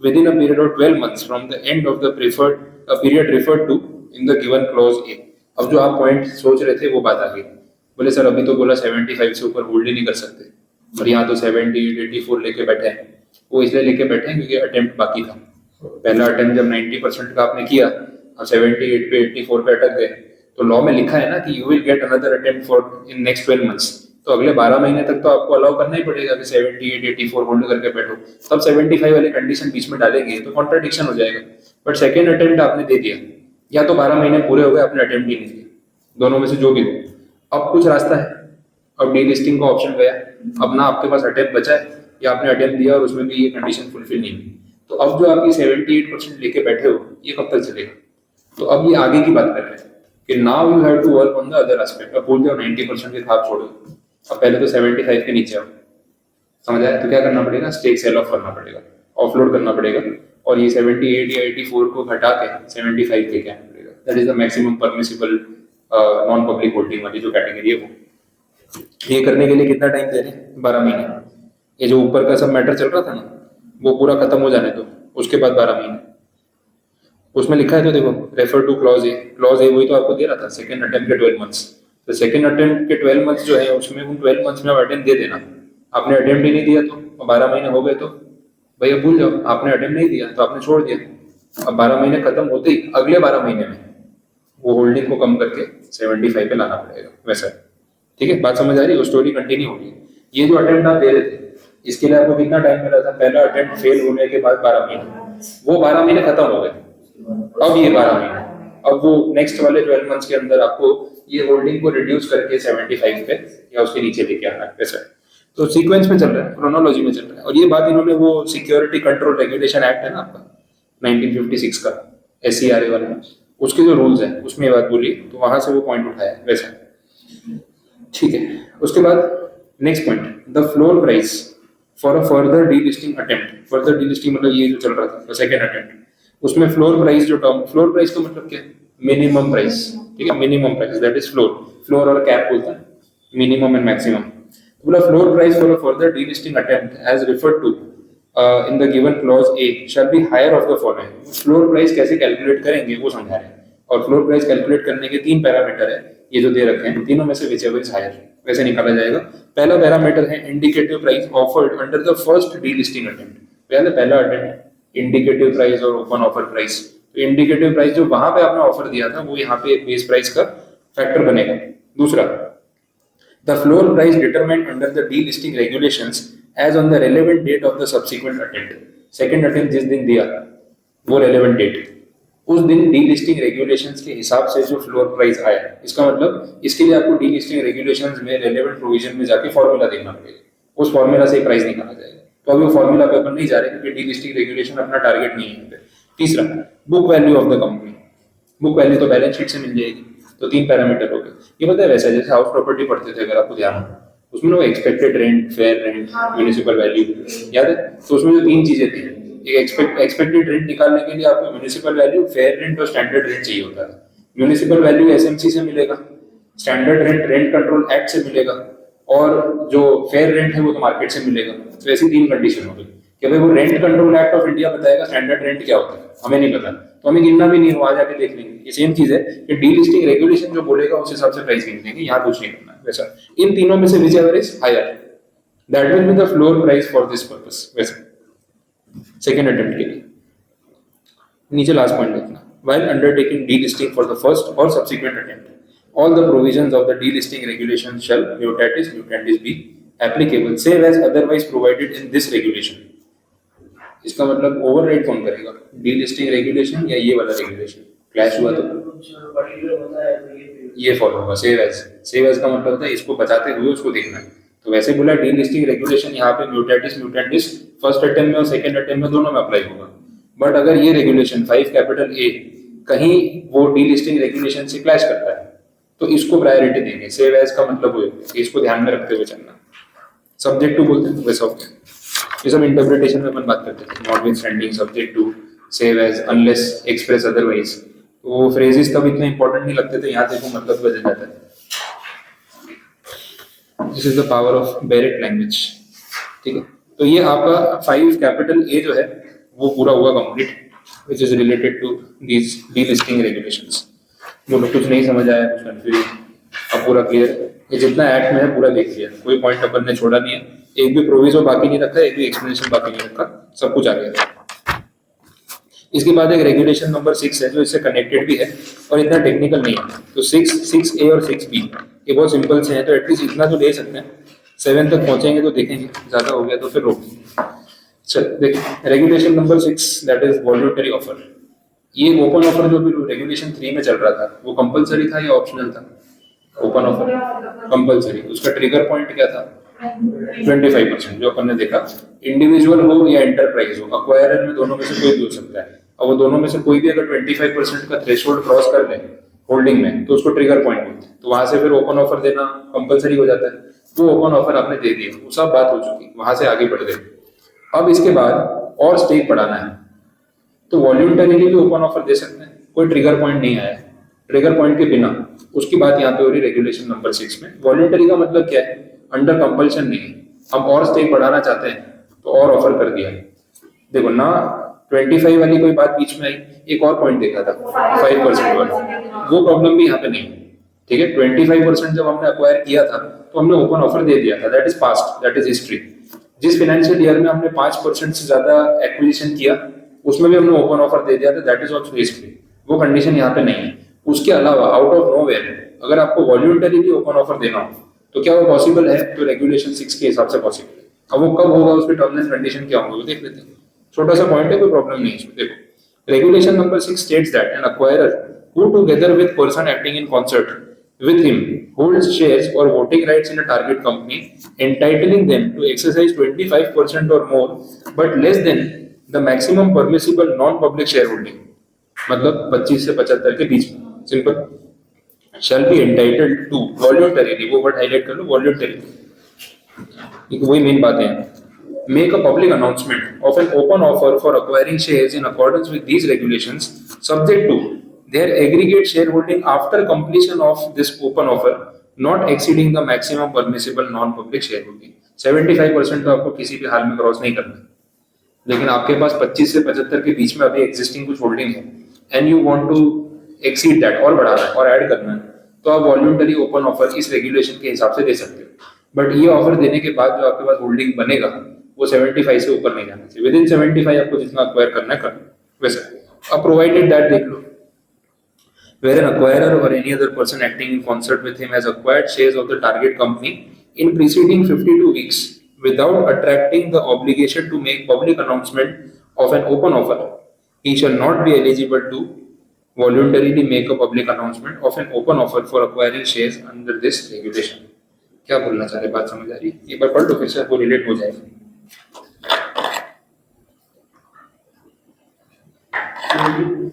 within a period of 12 months from the end of the period referred to in the given clause A। अब जो आप point सोच रहे थे वो बात आ गई। बोले सर अभी तो बोला 75 से ऊपर होल्ड ही नहीं कर सकते, और यहाँ तो 78 84 लेके बैठे हैं। वो इसलिए लेके बैठे हैं क्योंकि अटेम्प्ट बाकी था। पहला अटेम्प्ट जब 90% का आपने किया, अब 78 पे 84 पे अटक गए, तो लॉ में लिखा है ना कि you will get another attempt for in next 12 months. तो अगले 12 महीने तक तो आपको अलाउ करना ही पड़ेगा कि 78 84 होल्ड करके बैठो। तब 75 वाले कंडीशन बीच में डालेंगे तो कॉन्ट्राडिक्शन हो जाएगा। बट सेकेंड अटेम्प्ट आपने दे दिया, या तो 12 महीने पूरे हो गए, आपने अटेम्प्ट ही नहीं दिया, दोनों में से जो भी हो। अब कुछ रास्ता है, अब डीलिस्टिंग का ऑप्शन गया। अब ना आपके पास अटेम्प्ट बचा है, या आपने अटेम्प्ट दिया और उसमें भी ये कंडीशन फुलफिल नहीं हुई। तो अब जो आप ये 78% लेके बैठे हो, ये कब तक चलेगा? तो अब ये आगे की बात कर रहे हैं कि now you have to work on the other aspect. अब बोल जाओ 90% के खाप छोड़ो, अब पहले तो 75 के नीचे आओ। समझ आया? तो क्या करना पड़ेगा? स्टेक सेल ऑफ करना पड़ेगा, ऑफलोड करना पड़ेगा, और ये 78 या 84 को घटा के 75 के क्या पड़ेगा। That is the maximum permissible non public holding वाली जो कैटेगरी है वो। ये करने के लिए कितना टाइम दे रहे हैं? 12 महीने। ये जो ऊपर का सब मैटर चल रहा था ना, वो पूरा खत्म हो जाने दो, उसके बाद 12 महीने। उसमें लिखा है तो देखो, refer two clause A. Clause A वही तो आपको दे रहा था, सेकंड अटेम्प्ट के 12 मंथ्स। तो सेकंड अटेम्प्ट के 12 मंथ्स जो है, उसमें उन 12 मंथ्स में आप अटेम्प्ट दे देना। आपने अटेम्प्ट ही नहीं दिया तो 12 महीने हो गए, तो भैया भूल जाओ, आपने अटेम्प्ट नहीं दिया तो आपने छोड़ दिया। अब 12 महीने खत्म होते ही अगले 12 महीने में वो होल्डिंग को कम करके 75 पे लाना पड़ेगा, वैसा। ठीक है, बात समझ आ रही है? वो स्टोरी कंटिन्यू होगी। ये जो अटेम्प्ट आप दे रहे थे, इसके लिए आपको कितना टाइम मिला था? पहला अटेम्प्ट फेल होने के बाद 12 महीने। वो 12 महीने खत्म हो गए, अब ये 12 महीने, अब वो नेक्स्ट वाले 12 मंथ्स के अंदर आपको ये होल्डिंग को रिड्यूस करके 75 पे या उसके नीचे लेके आना है, वैसा। तो सीक्वेंस में चल रहा है, क्रोनोलॉजी में चल रहा है। और ये बात इन्होंने वो सिक्योरिटी कंट्रोल रेगुलेशन एक्ट है ना आपका 1956 का, SCRA वाला, उसके जो रूल्स हैं उसमें ये बात बोली, तो वहां से वो पॉइंट उठाया, वैसा। ठीक है, उसके बाद next point, the floor price for a further delisting attempt. Further delisting मतलब ये जो चल रहा था सेकंड अटेम्प्ट, उसमें फ्लोर प्राइस जो टर्म, फ्लोर प्राइस का मतलब क्या है? Minimum price. ठीक है, minimum price, that is floor. Floor और कैप बोलता है, मिनिमम एंड मैक्सिमम। तो बोला floor price for a further delisting attempt as referred to in the given clause A shall be higher of the following. Floor price कैसे calculate करेंगे वो समझा रहे हैं। और फ्लोर प्राइस कैलकुलेट करने के 3 पैरामीटर है, ये जो दे रखे हैं, तीनों में से विच एवर इज हायर वैसे निकाला जाएगा। पहला पैरामीटर है indicative price offered under the first delisting attempt. पहला अटेम्प्ट इंडिकेटिव प्राइस और ओपन ऑफर प्राइस। तो इंडिकेटिव प्राइस जो वहां पे आपने ऑफर दिया था वो यहाँ पे बेस प्राइस का फैक्टर बनेगा। दूसरा, the floor price determined under the delisting regulations as on the relevant date of the subsequent attempt. Second attempt जिस दिन दिया वो रेलेवेंट डेट, उस दिन डीलिस्टिंग रेगुलेशंस के हिसाब से जो फ्लोर प्राइस आया। इसका मतलब इसके लिए आपको डीलिस्टिंग रेगुलेशंस में रेलेवेंट प्रोविजन में जाके फॉर्मूला देखना पड़ेगा, उस फॉर्मूला से प्राइस निकाला जाएगा। तो अभी वो फॉर्मूला पे अपन नहीं जा रहे क्योंकि डीलिस्टिंग रेगुलेशन अपना टारगेट नहीं है। तीसरा, book value of the company. Book value तो बैलेंस शीट से मिल जाएगी। तो 3 पैरामीटर हो गए। ये पता है वैसा जैसे हाउस प्रॉपर्टी पढ़ते थे, अगर आपको ध्यान हो, उसमें वो expected rent, fair rent, municipal value, याद है? तो उसमें जो 3 चीजें थी, एक एक्सपेक्टेड रेंट निकालने के लिए आपको म्युनिसिपल वैल्यू, फेयर रेंट और स्टैंडर्ड रेंट चाहिए होता है। म्युनिसिपल वैल्यू SMC से मिलेगा, standard rent rent control act से मिलेगा, और जो फेयर रेंट है वो तो मार्केट से मिलेगा। तो ऐसी 3 कंडीशन हो गई कि भाई वो rent control act of India बताएगा स्टैंडर्ड रेंट क्या होता है, हमें नहीं पता, तो हमें गिनना भी नहीं, वहां जाके देख लेंगे। ये सेम चीज है कि डीलिस्टिंग रेगुलेशन जो बोलेगा उस हिसाब से प्राइस गिन लेंगे, यहाँ कुछ नहीं करना है, वैसा। इन तीनों में से whichever is higher that will be the floor price for this purpose, वैसा सेकंड अटेम्प्ट के लिए। नीचे लास्ट पॉइंट देखना, while undertaking delisting for the first or subsequent attempt, all the provisions of the delisting regulation shall mutatis mutandis be applicable save as otherwise provided in this regulation। इसका मतलब override कौन करेगा, delisting regulation या ये वाला regulation? Clash हुआ तो ये फॉलो होगा, सेव एज। सेव एज का मतलब था इसको बचाते हुए उसको देखना है। तो वैसे बोला डीलिस्टिंग रेगुलेशन यहाँ पे म्यूटेटिस म्यूटेंटिस फर्स्ट अटेम्प्ट में और सेकंड अटेम्प्ट में दोनों में अप्लाई होगा। बट अगर ये रेगुलेशन 5 कैपिटल A कहीं वो डीलिस्टिंग रेगुलेशन से क्लैश करता है तो इसको प्रायोरिटी देंगे। सेव एज का मतलब वो इसको ध्यान में रखते हुए चलना। सब्जेक्ट टू बोलते हैं वैसा होता है। ये सब इंटरप्रिटेशन में अपन बात करते थे, notwithstanding, subject to, save as, unless express otherwise. तो वो फ्रेजेस तब इतने इंपॉर्टेंट नहीं लगते थे, यहाँ देखो मतलब बदल जाता है। This is the power of direct language. ठीक है, तो ये आपका 5 कैपिटल A जो है वो पूरा हुआ complete, which is related to these delisting regulations. बोलो कुछ नहीं समझ आया, कुछ कंफ्यूजन? अब पूरा क्लियर, ये जितना एक्ट में है पूरा देख लिया, कोई पॉइंट अपन ने छोड़ा नहीं है, एक भी प्रोविजो बाकी नहीं रखा, एक भी एक्सप्लेनेशन बाकी नहीं रखा, सब कुछ आ गया। इसके बाद एक रेगुलेशन नंबर 6 है जो इससे कनेक्टेड भी है और इतना टेक्निकल नहीं है। तो 6A और 6B ये बहुत सिंपल से हैं, तो एटलीस्ट इतना तो ले सकते हैं। 7 तक पहुंचेंगे तो देखेंगे, ज्यादा हो गया तो फिर रोक। चल देखिए, regulation number 6 that is voluntary offer. ये ओपन ऑफर जो भी रेगुलेशन 3 में चल रहा था वो कंपलसरी था या ऑप्शनल था? Open offer compulsory. उसका ट्रिगर पॉइंट क्या था? 25%, जो अपन ने देखा। इंडिविजुअल हो या एंटरप्राइज हो, अक्वायरर में दोनों में से कोई भी हो सकता है। अब वो दोनों में से कोई भी अगर 25% का थ्रेशोल्ड क्रॉस कर ले होल्डिंग में तो उसको ट्रिगर पॉइंट बोलते हैं। तो वहां से फिर ओपन ऑफर देना कंपलसरी हो जाता है। वो ओपन ऑफर आपने दे दिया, वो सब बात हो चुकी, वहां से आगे बढ़ गए। अब इसके बाद और स्टेक बढ़ाना है तो वॉल्यूंटरीली भी ओपन ऑफर दे सकते हैं, कोई ट्रिगर पॉइंट नहीं आया है। ट्रिगर पॉइंट के बिना उसकी बात यहाँ पे हो रही रेगुलेशन नंबर 6 में। वॉल्यूंटरी का मतलब क्या है? अंडर कंपल्शन नहीं है। हम और स्टेक बढ़ाना चाहते हैं तो और ऑफर कर दिया। देखो ना, 25 वाली कोई बात बीच में आई, एक और पॉइंट देखा था 5% वाला, वो प्रॉब्लम भी यहाँ पे नहीं है। ठीक है, 25% जब हमने अक्वायर किया था तो हमने ओपन ऑफर दे दिया था, that is past, that is history. जिस फाइनेंशियल ईयर में हमने 5% से ज्यादा एक्विजिशन किया उसमें भी हमने ओपन ऑफर दे दिया था, दैट इज ऑल्सो हिस्ट्री। वो कंडीशन यहाँ पे नहीं है। उसके अलावा आउट ऑफ नोवेयर अगर आपको वॉल्यूंटरीली ओपन ऑफर देना हो तो क्या वो पॉसिबल है? तो रेगुलेशन 6 के हिसाब से पॉसिबल है। अब वो कब होगा, उसके टर्म्स एंड कंडीशन क्या होंगे वो देख लेते हैं। छोटा सा पॉइंट है, कोई प्रॉब्लम नहीं है इसमें। देखो, regulation number 6 states that an acquirer who together with person acting in concert with him holds shares or voting rights in a target company entitling them to exercise 25% or more but less than the maximum permissible non-public shareholding, मतलब 25 से 75 के बीच में, simple. shall be entitled to voluntarily, वो word highlight कर लो, voluntarily, वही main बात है। make a public announcement of an open offer for acquiring shares in accordance with these regulations subject to their aggregate shareholding after completion of this open offer not exceeding the maximum permissible non-public shareholding। 75% तो आपको किसी भी हाल में cross नहीं करना, लेकिन आपके पास 25 से 75 के बीच में अभी एग्जिस्टिंग कुछ होल्डिंग है and you want to exceed that और बढ़ाना है और ऐड करना है, तो आप वॉल्यूंटरी ओपन ऑफर इस रेगुलेशन के हिसाब से दे सकते हो। बट ये ऑफर देने के बाद जो आपके पास होल्डिंग बनेगा वो 75 से ऊपर नहीं जाना चाहिए। विद इन 75 आपको जितना अक्वायर करना है कर वैसे। अब प्रोवाइडेड दैट देख लो, where an acquirer or any other person acting in concert with him has acquired shares of the target company in preceding 52 weeks without attracting the obligation to make public announcement of an open offer, he shall not be eligible to voluntarily make a public announcement of an open offer for acquiring shares under this regulation। क्या बोलना चाह रहे, बात समझ आ रही है? एक बार पढ़ लो, फिर से वो रिलेट हो जाएगा।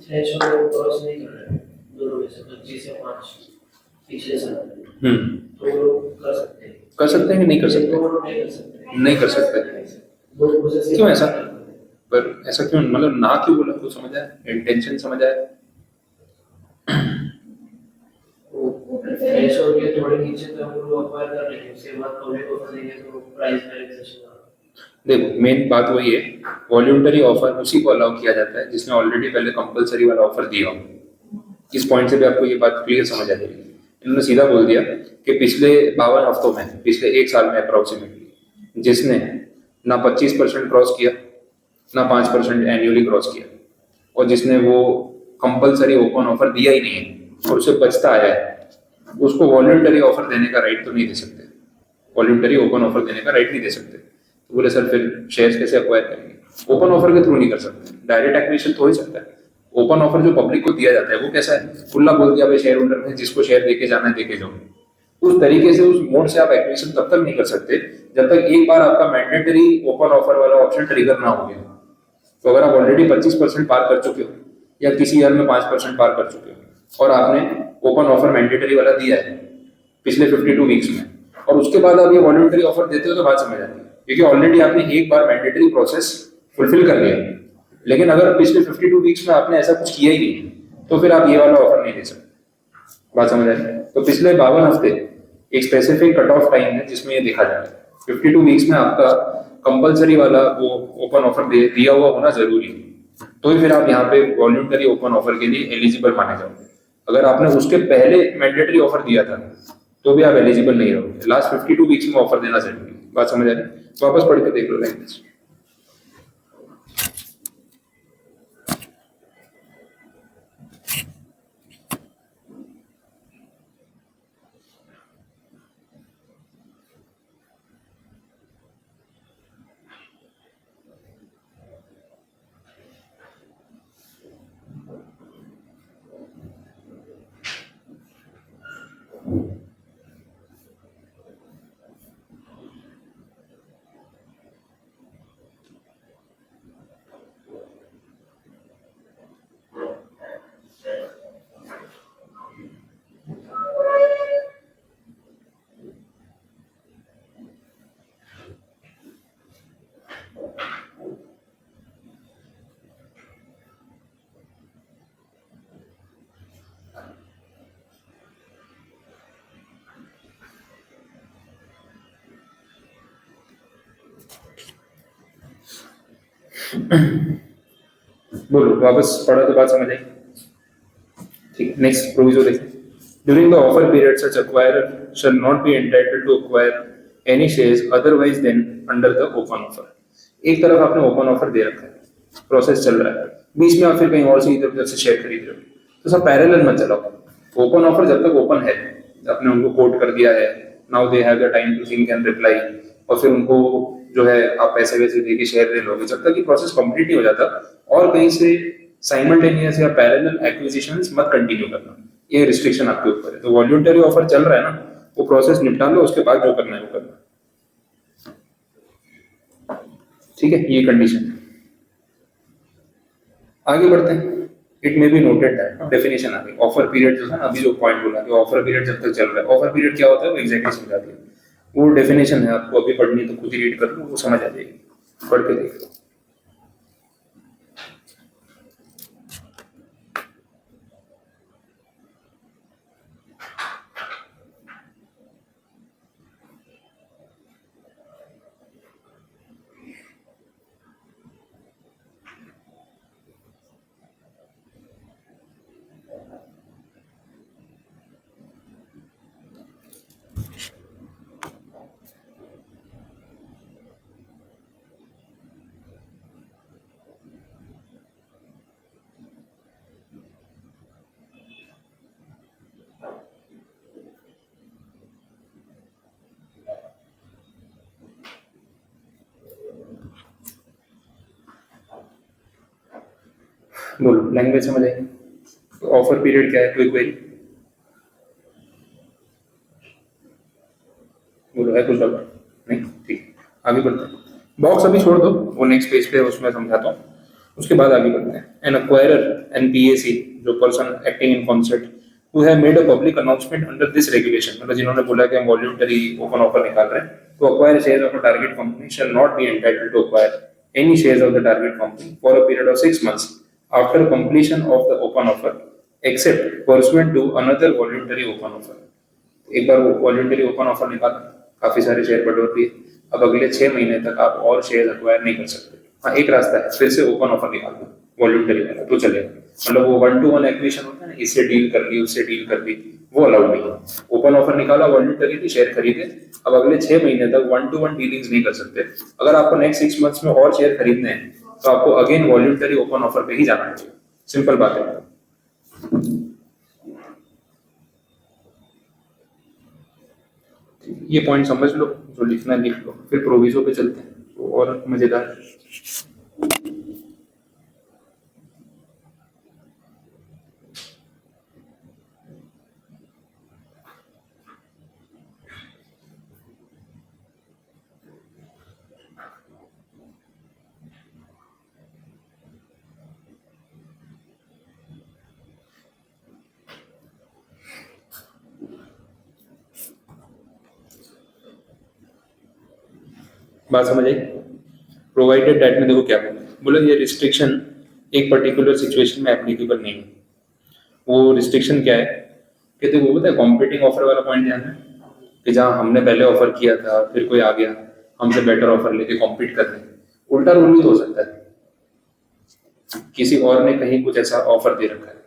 थ्रेशोल्ड क्रॉस नहीं कर रहे दोनों में से 25 से 5 पिछले साल, तो कर सकते हैं कि नहीं कर सकते? नहीं कर सकते। क्यों ऐसा? पर ऐसा क्यों, मतलब ना क्यों बोला, कुछ समझ आया? इंटेंशन समझ आया? थ्रेशोल्ड के थोड़े नीचे तो हम लोग अक्वायर कर रहे हैं, उसके बाद पब्लिक ऑफर देंगे तो प्राइस वैल्यूएशन।
देखो, मेन बात वही है, वॉल्यूंटरी ऑफर उसी को अलाउ किया जाता है जिसने ऑलरेडी पहले कंपलसरी वाला ऑफर दिया हो। इस पॉइंट से भी आपको ये बात क्लियर समझ आ जाएगी। इन्होंने सीधा बोल दिया कि पिछले 52 हफ्तों में, पिछले एक साल में अप्रोक्सीमेटली जिसने ना 25% क्रॉस किया ना 5% एनुअली क्रॉस किया और जिसने वो कंपलसरी ओपन ऑफर दिया ही नहीं है और उसे बचता आया है, उसको वॉल्यूंटरी ऑफर देने का राइट तो नहीं दे सकते, वॉल्यूंटरी ओपन ऑफर देने का राइट नहीं दे सकते। तो बोले सर फिर शेयर्स कैसे अक्वायर करेंगे? ओपन ऑफर के थ्रू नहीं कर सकते, डायरेक्ट एक्विजिशन तो हो ही सकता है। ओपन ऑफर जो पब्लिक को दिया जाता है वो कैसा है? खुला बोल दिया भाई शेयर होल्डर ने, जिसको शेयर देके जाना है देके जाओ। उस तरीके से उस मोड से आप एक्विजिशन तब तक नहीं कर सकते जब तक एक बार आपका मैंडेटरी ओपन ऑफर वाला ऑप्शन ट्रिगर ना हो गया। तो अगर आप ऑलरेडी 25% पार कर चुके हो या किसी ईयर में 5% पार कर चुके हो और आपने ओपन ऑफर मैंडेटरी वाला दिया है पिछले 52 वीक्स में और उसके बाद आप ये वॉल्यूंटरी ऑफर देते हो तो बात समझ आती है, क्योंकि ऑलरेडी आपने एक बार मैंडेटरी प्रोसेस फुलफिल कर लिया। लेकिन अगर पिछले 52 वीक्स में आपने ऐसा कुछ किया ही नहीं तो फिर आप ये वाला ऑफर नहीं दे सकते। बात समझ आई? तो पिछले 52 हफ्ते एक स्पेसिफिक कट ऑफ टाइम है जिसमें ये देखा जाता है। 52 वीक्स में आपका कंपलसरी वाला वो ओपन ऑफर दिया हुआ होना जरूरी है, तो ही फिर आप यहाँ पे वॉल्यूंटरी ओपन ऑफर के लिए एलिजिबल माने जाओगे। अगर आपने उसके पहले मैंडेटरी ऑफर दिया था तो भी आप एलिजिबल नहीं रहोगे। लास्ट 52 वीक्स में ऑफर देना जरूरी है। बात समझ आ रही है? वापस पढ़ के देख लो लैंग्वेज। बोलो वापस पढ़ा तो बात समझ आई? ठीक, नेक्स्ट प्रोविजो देखिए। During the offer period such acquirer shall not be entitled to acquire any shares otherwise than under the open offer. एक तरफ आपने ओपन ऑफर दे रखा है, प्रोसेस चल रहा है, बीच में आप फिर कहीं और से इधर उधर से शेयर खरीद रहे हो, तो सब पैरेलल मत चलाओ। ओपन ऑफर जब तक ओपन है, आपने उनको कोट कर दिया है, now they have the time to think and reply, और फिर उनको जो है आप पैसे वैसे दे के शेयर ले लोगे, जब तक ये प्रोसेस कंप्लीट नहीं हो जाता और कहीं से साइमल्टेनियस या पैरेलल एक्विजिशंस मत कंटिन्यू करना। ये रिस्ट्रिक्शन आपके ऊपर है। तो वॉल्यूंटरी ऑफर चल रहा है ना, वो प्रोसेस निपटा लो, उसके बाद जो करना है वो करना। ठीक है, ये कंडीशन है। आगे बढ़ते हैं। It may be noted that definition आ गई। ऑफर पीरियड जो है ना, अभी जो पॉइंट बोला कि ऑफर पीरियड जब तक चल रहा है, ऑफर पीरियड क्या होता है वो एग्जैक्टली समझाती है। वो डेफिनेशन है, आपको अभी पढ़नी तो खुद ही रीड कर लो, वो समझ आ जाएगी, पढ़ के देख लो। बोलो, लैंग्वेज समझ आएगी? तो ऑफर पीरियड क्या है, कोई क्वेरी? बोलो, है कुछ डाउट? नहीं? ठीक, आगे बढ़ते हैं। बॉक्स अभी छोड़ दो, वो नेक्स्ट पेज पे उसमें समझाता हूँ, उसके बाद आगे बढ़ते हैं। एन एक्वायरर, एनपीएसी, जो person acting in concept who have made a public announcement under this regulation, मतलब जिन्होंने बोला कि हम वॉल्यूंटरी ओपन ऑफर निकाल रहे हैं, तो acquire shares of a target company shall not be entitled to acquire any shares of the target company for a period of 6 months after completion of the open offer except pursuant to another voluntary open offer। एक बार वो voluntary open offer निकाला, काफी सारे share बढ़ोत दिए, अब अगले 6 महीने तक आप और शेयर एक्वायर नहीं कर सकते। हाँ, एक रास्ता है, फिर से ओपन ऑफर निकालना वॉल्यूंटरी वाला, तो चलेगा। मतलब वो 1-to-1 एक्विजिशन होता है ना, इससे डील कर ली उससे डील कर ली, वो अलाउड नहीं है। ओपन ऑफर निकाला, वॉल्यूंटरी थी, शेयर खरीदे, अब अगले 6 महीने तक 1-to-1 डीलिंग्स नहीं कर सकते। अगर आपको नेक्स्ट 6 मंथ्स में और शेयर खरीदने हैं तो आपको अगेन वॉल्यूंटरी ओपन ऑफर पे ही जाना है। सिंपल बात है। ये पॉइंट समझ लो, जो लिखना लिख लो, फिर प्रोविजो पे चलते हैं, तो और मजेदार। बात समझ आई? प्रोवाइडेड दैट में देखो क्या बोला, ये रिस्ट्रिक्शन एक पर्टिकुलर सिचुएशन में एप्लीकेबल नहीं है। वो रिस्ट्रिक्शन क्या है कि देखो, वो पता है कॉम्पिटिंग ऑफर वाला पॉइंट ध्यान है कि जहाँ हमने पहले ऑफर किया था, फिर कोई आ गया, हमसे बेटर ऑफर लेके कॉम्पीट कर रहे हैं। उल्टा रोल भी तो हो सकता है, किसी और ने कहीं कुछ ऐसा ऑफर दे रखा है,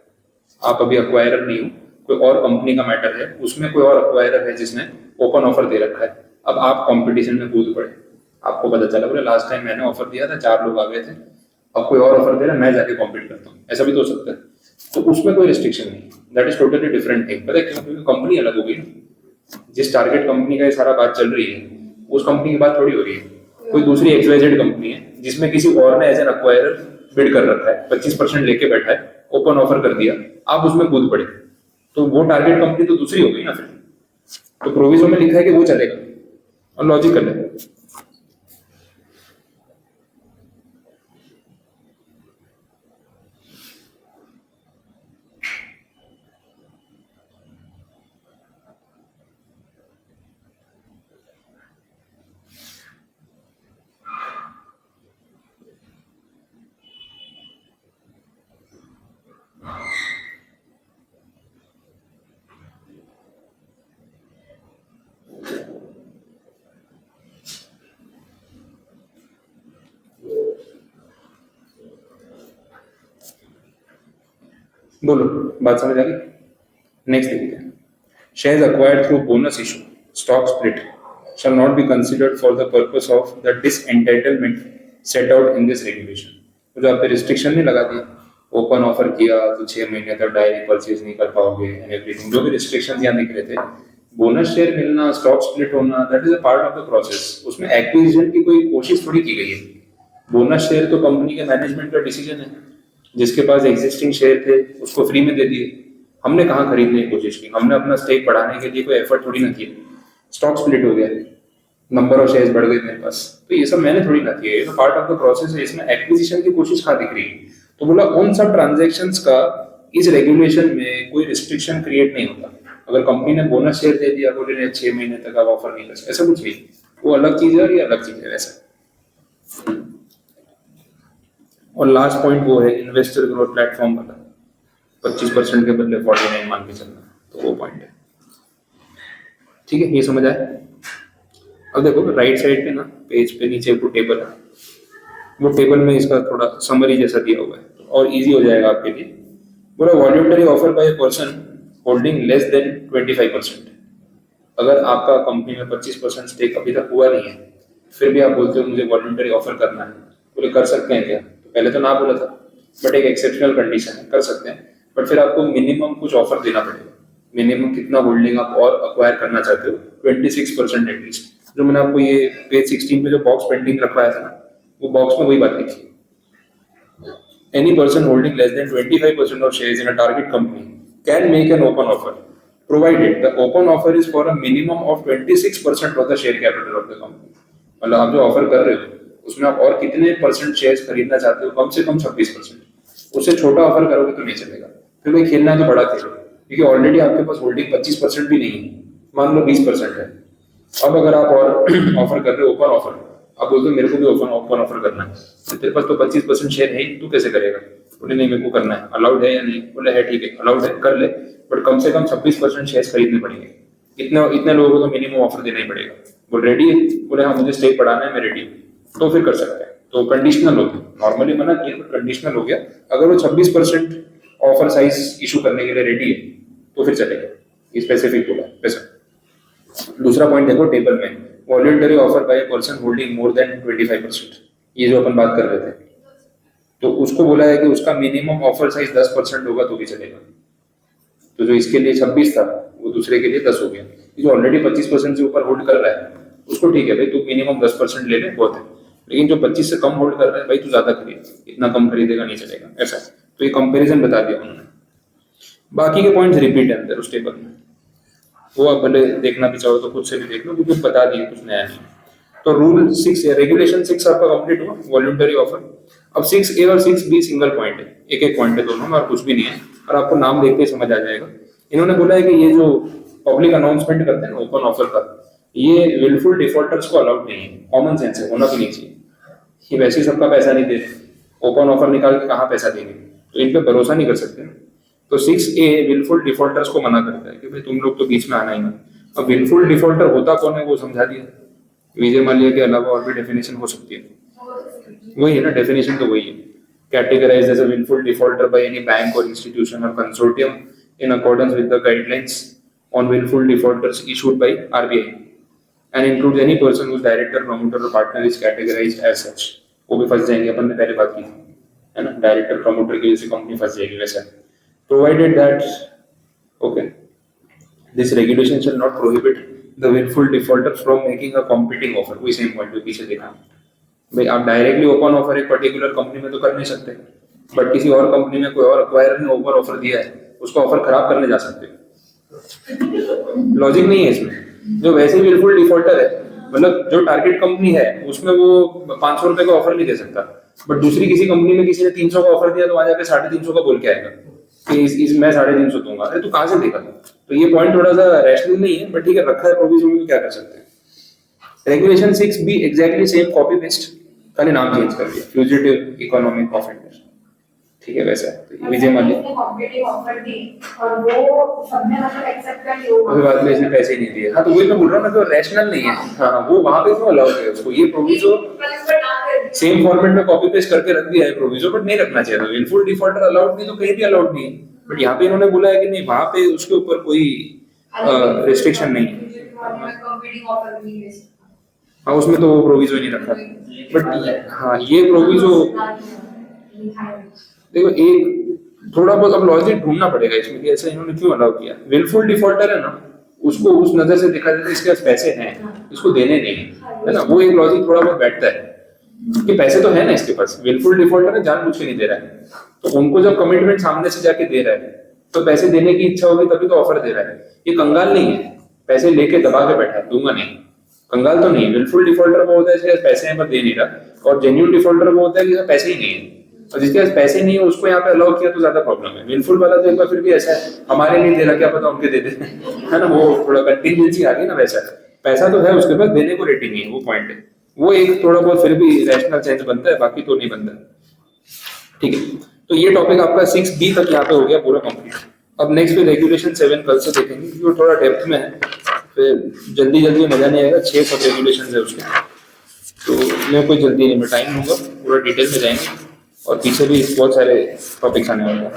आप अभी अक्वायरर नहीं हो, कोई और कंपनी का मैटर है, उसमें कोई और अक्वायरर है जिसने ओपन ऑफर दे रखा है, अब आप कंपटीशन में कूद पड़े, आपको पता चला बोले लास्ट टाइम मैंने ऑफर दिया था 4 लोग आ गए थे, अब कोई और ऑफर दे रहा है, मैं जाके कॉम्पीट करता हूँ, ऐसा भी तो हो सकता है। तो उसमें कोई रिस्ट्रिक्शन नहीं, that is totally different thing. पता है क्यों? क्योंकि कंपनी अलग हो गई ना, जिस टारगेट कंपनी का ये सारा बात चल रही है उस कंपनी की बात थोड़ी हो रही है, कोई दूसरी XYZ कंपनी है जिसमें किसी और ने एज एन अक्वायरर बिड कर रखा है, 25% लेके बैठा है, ओपन ऑफर कर दिया, आप उसमें कूद पड़े, तो वो टारगेट कंपनी तो दूसरी हो गई ना फिर। तो प्रोविजो में लिखा है कि वो चलेगा और लॉजिकल है। बोलो, बात समझ आ गई? नेक्स्ट देखिए, shares acquired through bonus issue, stock split shall not be considered for the purpose of the disentitlement set out in this regulation। तो जो आप पे रिस्ट्रिक्शन नहीं लगा दी, ओपन ऑफर किया तो 6 महीने तक डायरेक्ट परचेज नहीं कर पाओगे एंड एवरीथिंग, जो भी रिस्ट्रिक्शन यहाँ दिख रहे थे, बोनस शेयर मिलना, स्टॉक स्प्लिट होना, that is a part of the process. उसमें एक्विजिशन की कोई कोशिश थोड़ी की गई है। बोनस शेयर तो कंपनी के मैनेजमेंट का डिसीजन है, जिसके पास एग्जिस्टिंग शेयर थे उसको फ्री में दे दिए, हमने कहाँ खरीदने की कोशिश की, हमने अपना स्टेक बढ़ाने के लिए कोई एफर्ट थोड़ी ना किया। स्टॉक स्प्लिट हो गया, नंबर ऑफ शेयर्स बढ़ गए मेरे पास, तो ये सब मैंने थोड़ी ना किया, ये तो पार्ट ऑफ द प्रोसेस है, इसमें एक्विजिशन की कोशिश कहाँ दिख रही है? तो बोला उन सब ट्रांजैक्शंस का इस रेगुलेशन में कोई रिस्ट्रिक्शन क्रिएट नहीं होता। अगर कंपनी ने बोनस शेयर दे दिया, बोले 6 महीने तक आप ऑफर नहीं कर सकते, ऐसा कुछ नहीं, वो अलग चीज है और ये अलग चीज है वैसा। और लास्ट पॉइंट वो है इन्वेस्टर ग्रोथ प्लेटफॉर्म वाला, 25% के बदले 49 मान के चलना, तो वो पॉइंट है। ठीक है, ये समझ आया? अब देखो राइट साइड पे ना, पेज पे नीचे वो टेबल है, वो टेबल में इसका थोड़ा समरी जैसा दिया हुआ है और इजी हो जाएगा आपके लिए। बोला voluntary offer by a person holding less than 25%। अगर आपका कंपनी में 25% स्टेक अभी तक हुआ नहीं है, फिर भी आप बोलते हो मुझे वॉल्यूंटरी ऑफर करना है, बोले कर सकते हैं क्या? तो पहले तो ना बोला था, बट एक एक्सेप्शनल कंडीशन है, कर सकते हैं, बट फिर आपको मिनिमम कुछ ऑफर देना पड़ेगा। मिनिमम कितना होल्डिंग आप और अक्वायर करना चाहते हो? 26% एटलीस्ट। जो मैंने आपको ये पेज 16 पे जो बॉक्स पेंटिंग रखवाया था ना, वो बॉक्स में वही बात लिखी। Any person holding less than 25% of shares in a target company can make an open offer provided the open offer is for a minimum of 26% of the share capital of the company. मतलब आप जो offer कर रहे हो उसमें आप और कितने परसेंट शेयर्स खरीदना चाहते हो? कम से कम 26%। उससे छोटा ऑफर करोगे तो नहीं चलेगा, फिर भाई खेलना है तो बड़ा खेलो, क्योंकि ऑलरेडी आपके पास होल्डिंग 25% भी नहीं है, मान लो 20% है। अब अगर आप और ऑफर कर रहे हो ओपन ऑफर, आप बोलते हो मेरे को भी ओपन ऑफर करना है, तो तेरे पास तो 25% शेयर है, तू कैसे करेगा? बोले नहीं मेरे को करना है, अलाउड है या नहीं? बोले है, ठीक है अलाउड है, कर ले, बट कम से कम 26% शेयर्स खरीदने पड़ेंगे। इतने लोगों को तो मिनिमम ऑफर देना ही पड़ेगा। बोल रेडी है? बोले हाँ मुझे स्टेक बढ़ाना है, मैं रेडी हूँ, तो फिर कर सकते हैं। तो कंडीशनल हो गया, नॉर्मली मना किया बट कंडीशनल हो गया। अगर वो 26% ऑफर साइज इशू करने के लिए रेडी है तो फिर चलेगा, ये स्पेसिफिक बोला वैसा। दूसरा पॉइंट देखो टेबल में, voluntary offer by person holding more than 25%, ये जो अपन बात कर रहे थे, तो उसको बोला है कि उसका मिनिमम ऑफर साइज 10% होगा तो भी चलेगा। तो जो इसके लिए 26 था वो दूसरे के लिए 10 हो गया। जो ऑलरेडी 25% से ऊपर होल्ड कर रहा है उसको ठीक है भाई, तू मिनिमम 10% ले ले, बहुत है। लेकिन जो 25 से कम होल्ड कर रहा है भाई, तू ज्यादा खरीद, इतना कम खरीदेगा नहीं चलेगा, ऐसा। तो ये कंपेरिजन बता दिया उन्होंने। बाकी के पॉइंट्स रिपीट है अंदर उस टेबल में, वो आप भले देखना भी चाहो तो खुद से भी देख लो, क्योंकि बता दिए, कुछ नया नहीं। तो रूल 6 या रेगुलेशन 6 आपका कंप्लीट हुआ, वॉल्यूंटरी ऑफर। अब 6A और 6B सिंगल पॉइंट है, एक एक पॉइंट है दोनों में और कुछ भी नहीं है, और आपको नाम देख के समझ आ जाएगा। इन्होंने बोला है कि ये जो पब्लिक अनाउंसमेंट करते हैं ना ओपन ऑफर का, ये विलफुल डिफॉल्टर्स को अलाउड नहीं है, कॉमन सेंस है, होना भी नहीं चाहिए। ये वैसे ही सबका पैसा नहीं दे रहे, ओपन ऑफर निकाल के कहाँ पैसा देंगे, तो इन पे भरोसा नहीं कर सकते। तो 6A विलफुल डिफॉल्टर्स को मना करता है कि भाई तुम लोग तो बीच में आना ही ना। अब विलफुल डिफॉल्टर होता कौन है वो समझा दिया, विजय माल्या के अलावा और भी डेफिनेशन हो सकती है। वही है ना, डेफिनेशन तो वही है, categorised as a wilful defaulter by any bank और इंस्टीट्यूशन और consortium in accordance with the guidelines on wilful defaulters issued by RBI and includes any person whose director promoter और partner is categorised as such. वो भी फंस जाएंगे, अपन ने पहले बात की थी, है ना, डायरेक्टर प्रमोटर की वजह से कंपनी फंस जाएगी वैसा। Provided that okay this regulation shall not prohibit the wilful defaulter from making a competing offer. वही सेम पॉइंट जो पीछे देखा भाई, आप डायरेक्टली ओपन ऑफर एक पर्टिकुलर कंपनी में तो कर नहीं सकते, बट किसी और कंपनी में कोई और अक्वायरर ने ओपन ऑफर दिया है, उसको ऑफर खराब करने जा सकते हो। लॉजिक नहीं है इसमें। जो वैसे ही बिल्कुल डिफॉल्टर है, मतलब जो टारगेट कंपनी है उसमें वो 500 रुपए का ऑफर नहीं दे सकता, बट दूसरी किसी कंपनी में किसी ने 300 का ऑफर दिया तो वहां जाके 350 का बोल के आएगा कि इस मैं 350 दूंगा। अरे तू कहां से देगा? तो ये पॉइंट थोड़ा सा रैशनल नहीं है, बट ठीक है, रखा है प्रोविजन में, क्या कर सकते हैं। रेगुलेशन 6 भी एग्जैक्टली सेम कॉपी पेस्ट, खाली नाम चेंज कर दिया, फ्यूजिटिव इकोनॉमिक ऑफेंडर। ठीक है, वैसा है। तो विजय माल्या
कॉम्पिटिटिव ऑफर दी और वो सबने मतलब एक्सेप्ट कर लिया,
अभी बाद में इसने पैसे ही नहीं दिए। हाँ, तो वही मैं बोल रहा हूँ ना, तो रैशनल नहीं है। हाँ, वो वहां पे क्यों अलाउ है उसको? ये प्रोविजो सेम फॉर्मेट में कॉपी पेस्ट करके रख दिया है प्रोविजो, बट नहीं रखना चाहिए। विलफुल डिफॉल्टर अलाउड नहीं तो कहीं भी अलाउड नहीं है, बट यहाँ पे इन्होंने बोला है कि नहीं, वहां पे उसके ऊपर कोई रिस्ट्रिक्शन नहीं है। हाँ, उसमें तो वो प्रोविजो नहीं रखा, बट हाँ ये प्रोविजो देखो, एक थोड़ा बहुत अब लॉजिक ढूंढना पड़ेगा इसमें कि ऐसा इन्होंने क्यों अलाउ किया। विलफुल डिफॉल्टर है ना, उसको उस नजर से देखा जाता है इसके पास पैसे हैं, इसको देने नहीं है ना, वो एक लॉजिक थोड़ा बहुत बैठता है कि पैसे तो है ना इसके पास। विलफुल डिफॉल्टर है, जानबूझ के नहीं दे रहा है, तो उनको जब कमिटमेंट सामने से जाके दे रहा है तो पैसे देने की इच्छा होगी तभी तो ऑफर दे रहा है। ये कंगाल नहीं है, पैसे लेके दबा के बैठा है, दूंगा नहीं। कंगाल तो नहीं है। विलफुल डिफॉल्टर वो होता है जिसके पास पैसे हैं पर दे नहीं रहा, और जेन्युइन डिफॉल्टर वो होता है कि पैसे ही नहीं है, और जिसके पास पैसे नहीं है उसको यहाँ पे अलाउ किया तो ज्यादा प्रॉब्लम है। विलफुल वाला तो एक बार फिर भी ऐसा है, हमारे नहीं दे रहा, क्या पता उनके दे दे, है ना, वो थोड़ा कंटिजेंसी आ गई ना। वैसा पैसा तो है उसके पास, देने को रेडी नहीं है, वो पॉइंट है। वो एक थोड़ा बहुत फिर भी रैशनल सेंस बनता है, बाकी तो नहीं बनता। ठीक है, तो ये टॉपिक आपका 6B तक यहाँ पे हो गया पूरा कंप्लीट। अब नेक्स्ट पे रेगुलेशन 7 कल से देखेंगे, जो थोड़ा डेप्थ में है, फिर जल्दी जल्दी मजा नहीं आएगा। 6 सब रेगुलेशन है उसके, तो मैं कोई जल्दी नहीं, मैं टाइम लूंगा, पूरा डिटेल में जाएंगे, और पीछे भी बहुत सारे टॉपिक्स आने वाले हैं।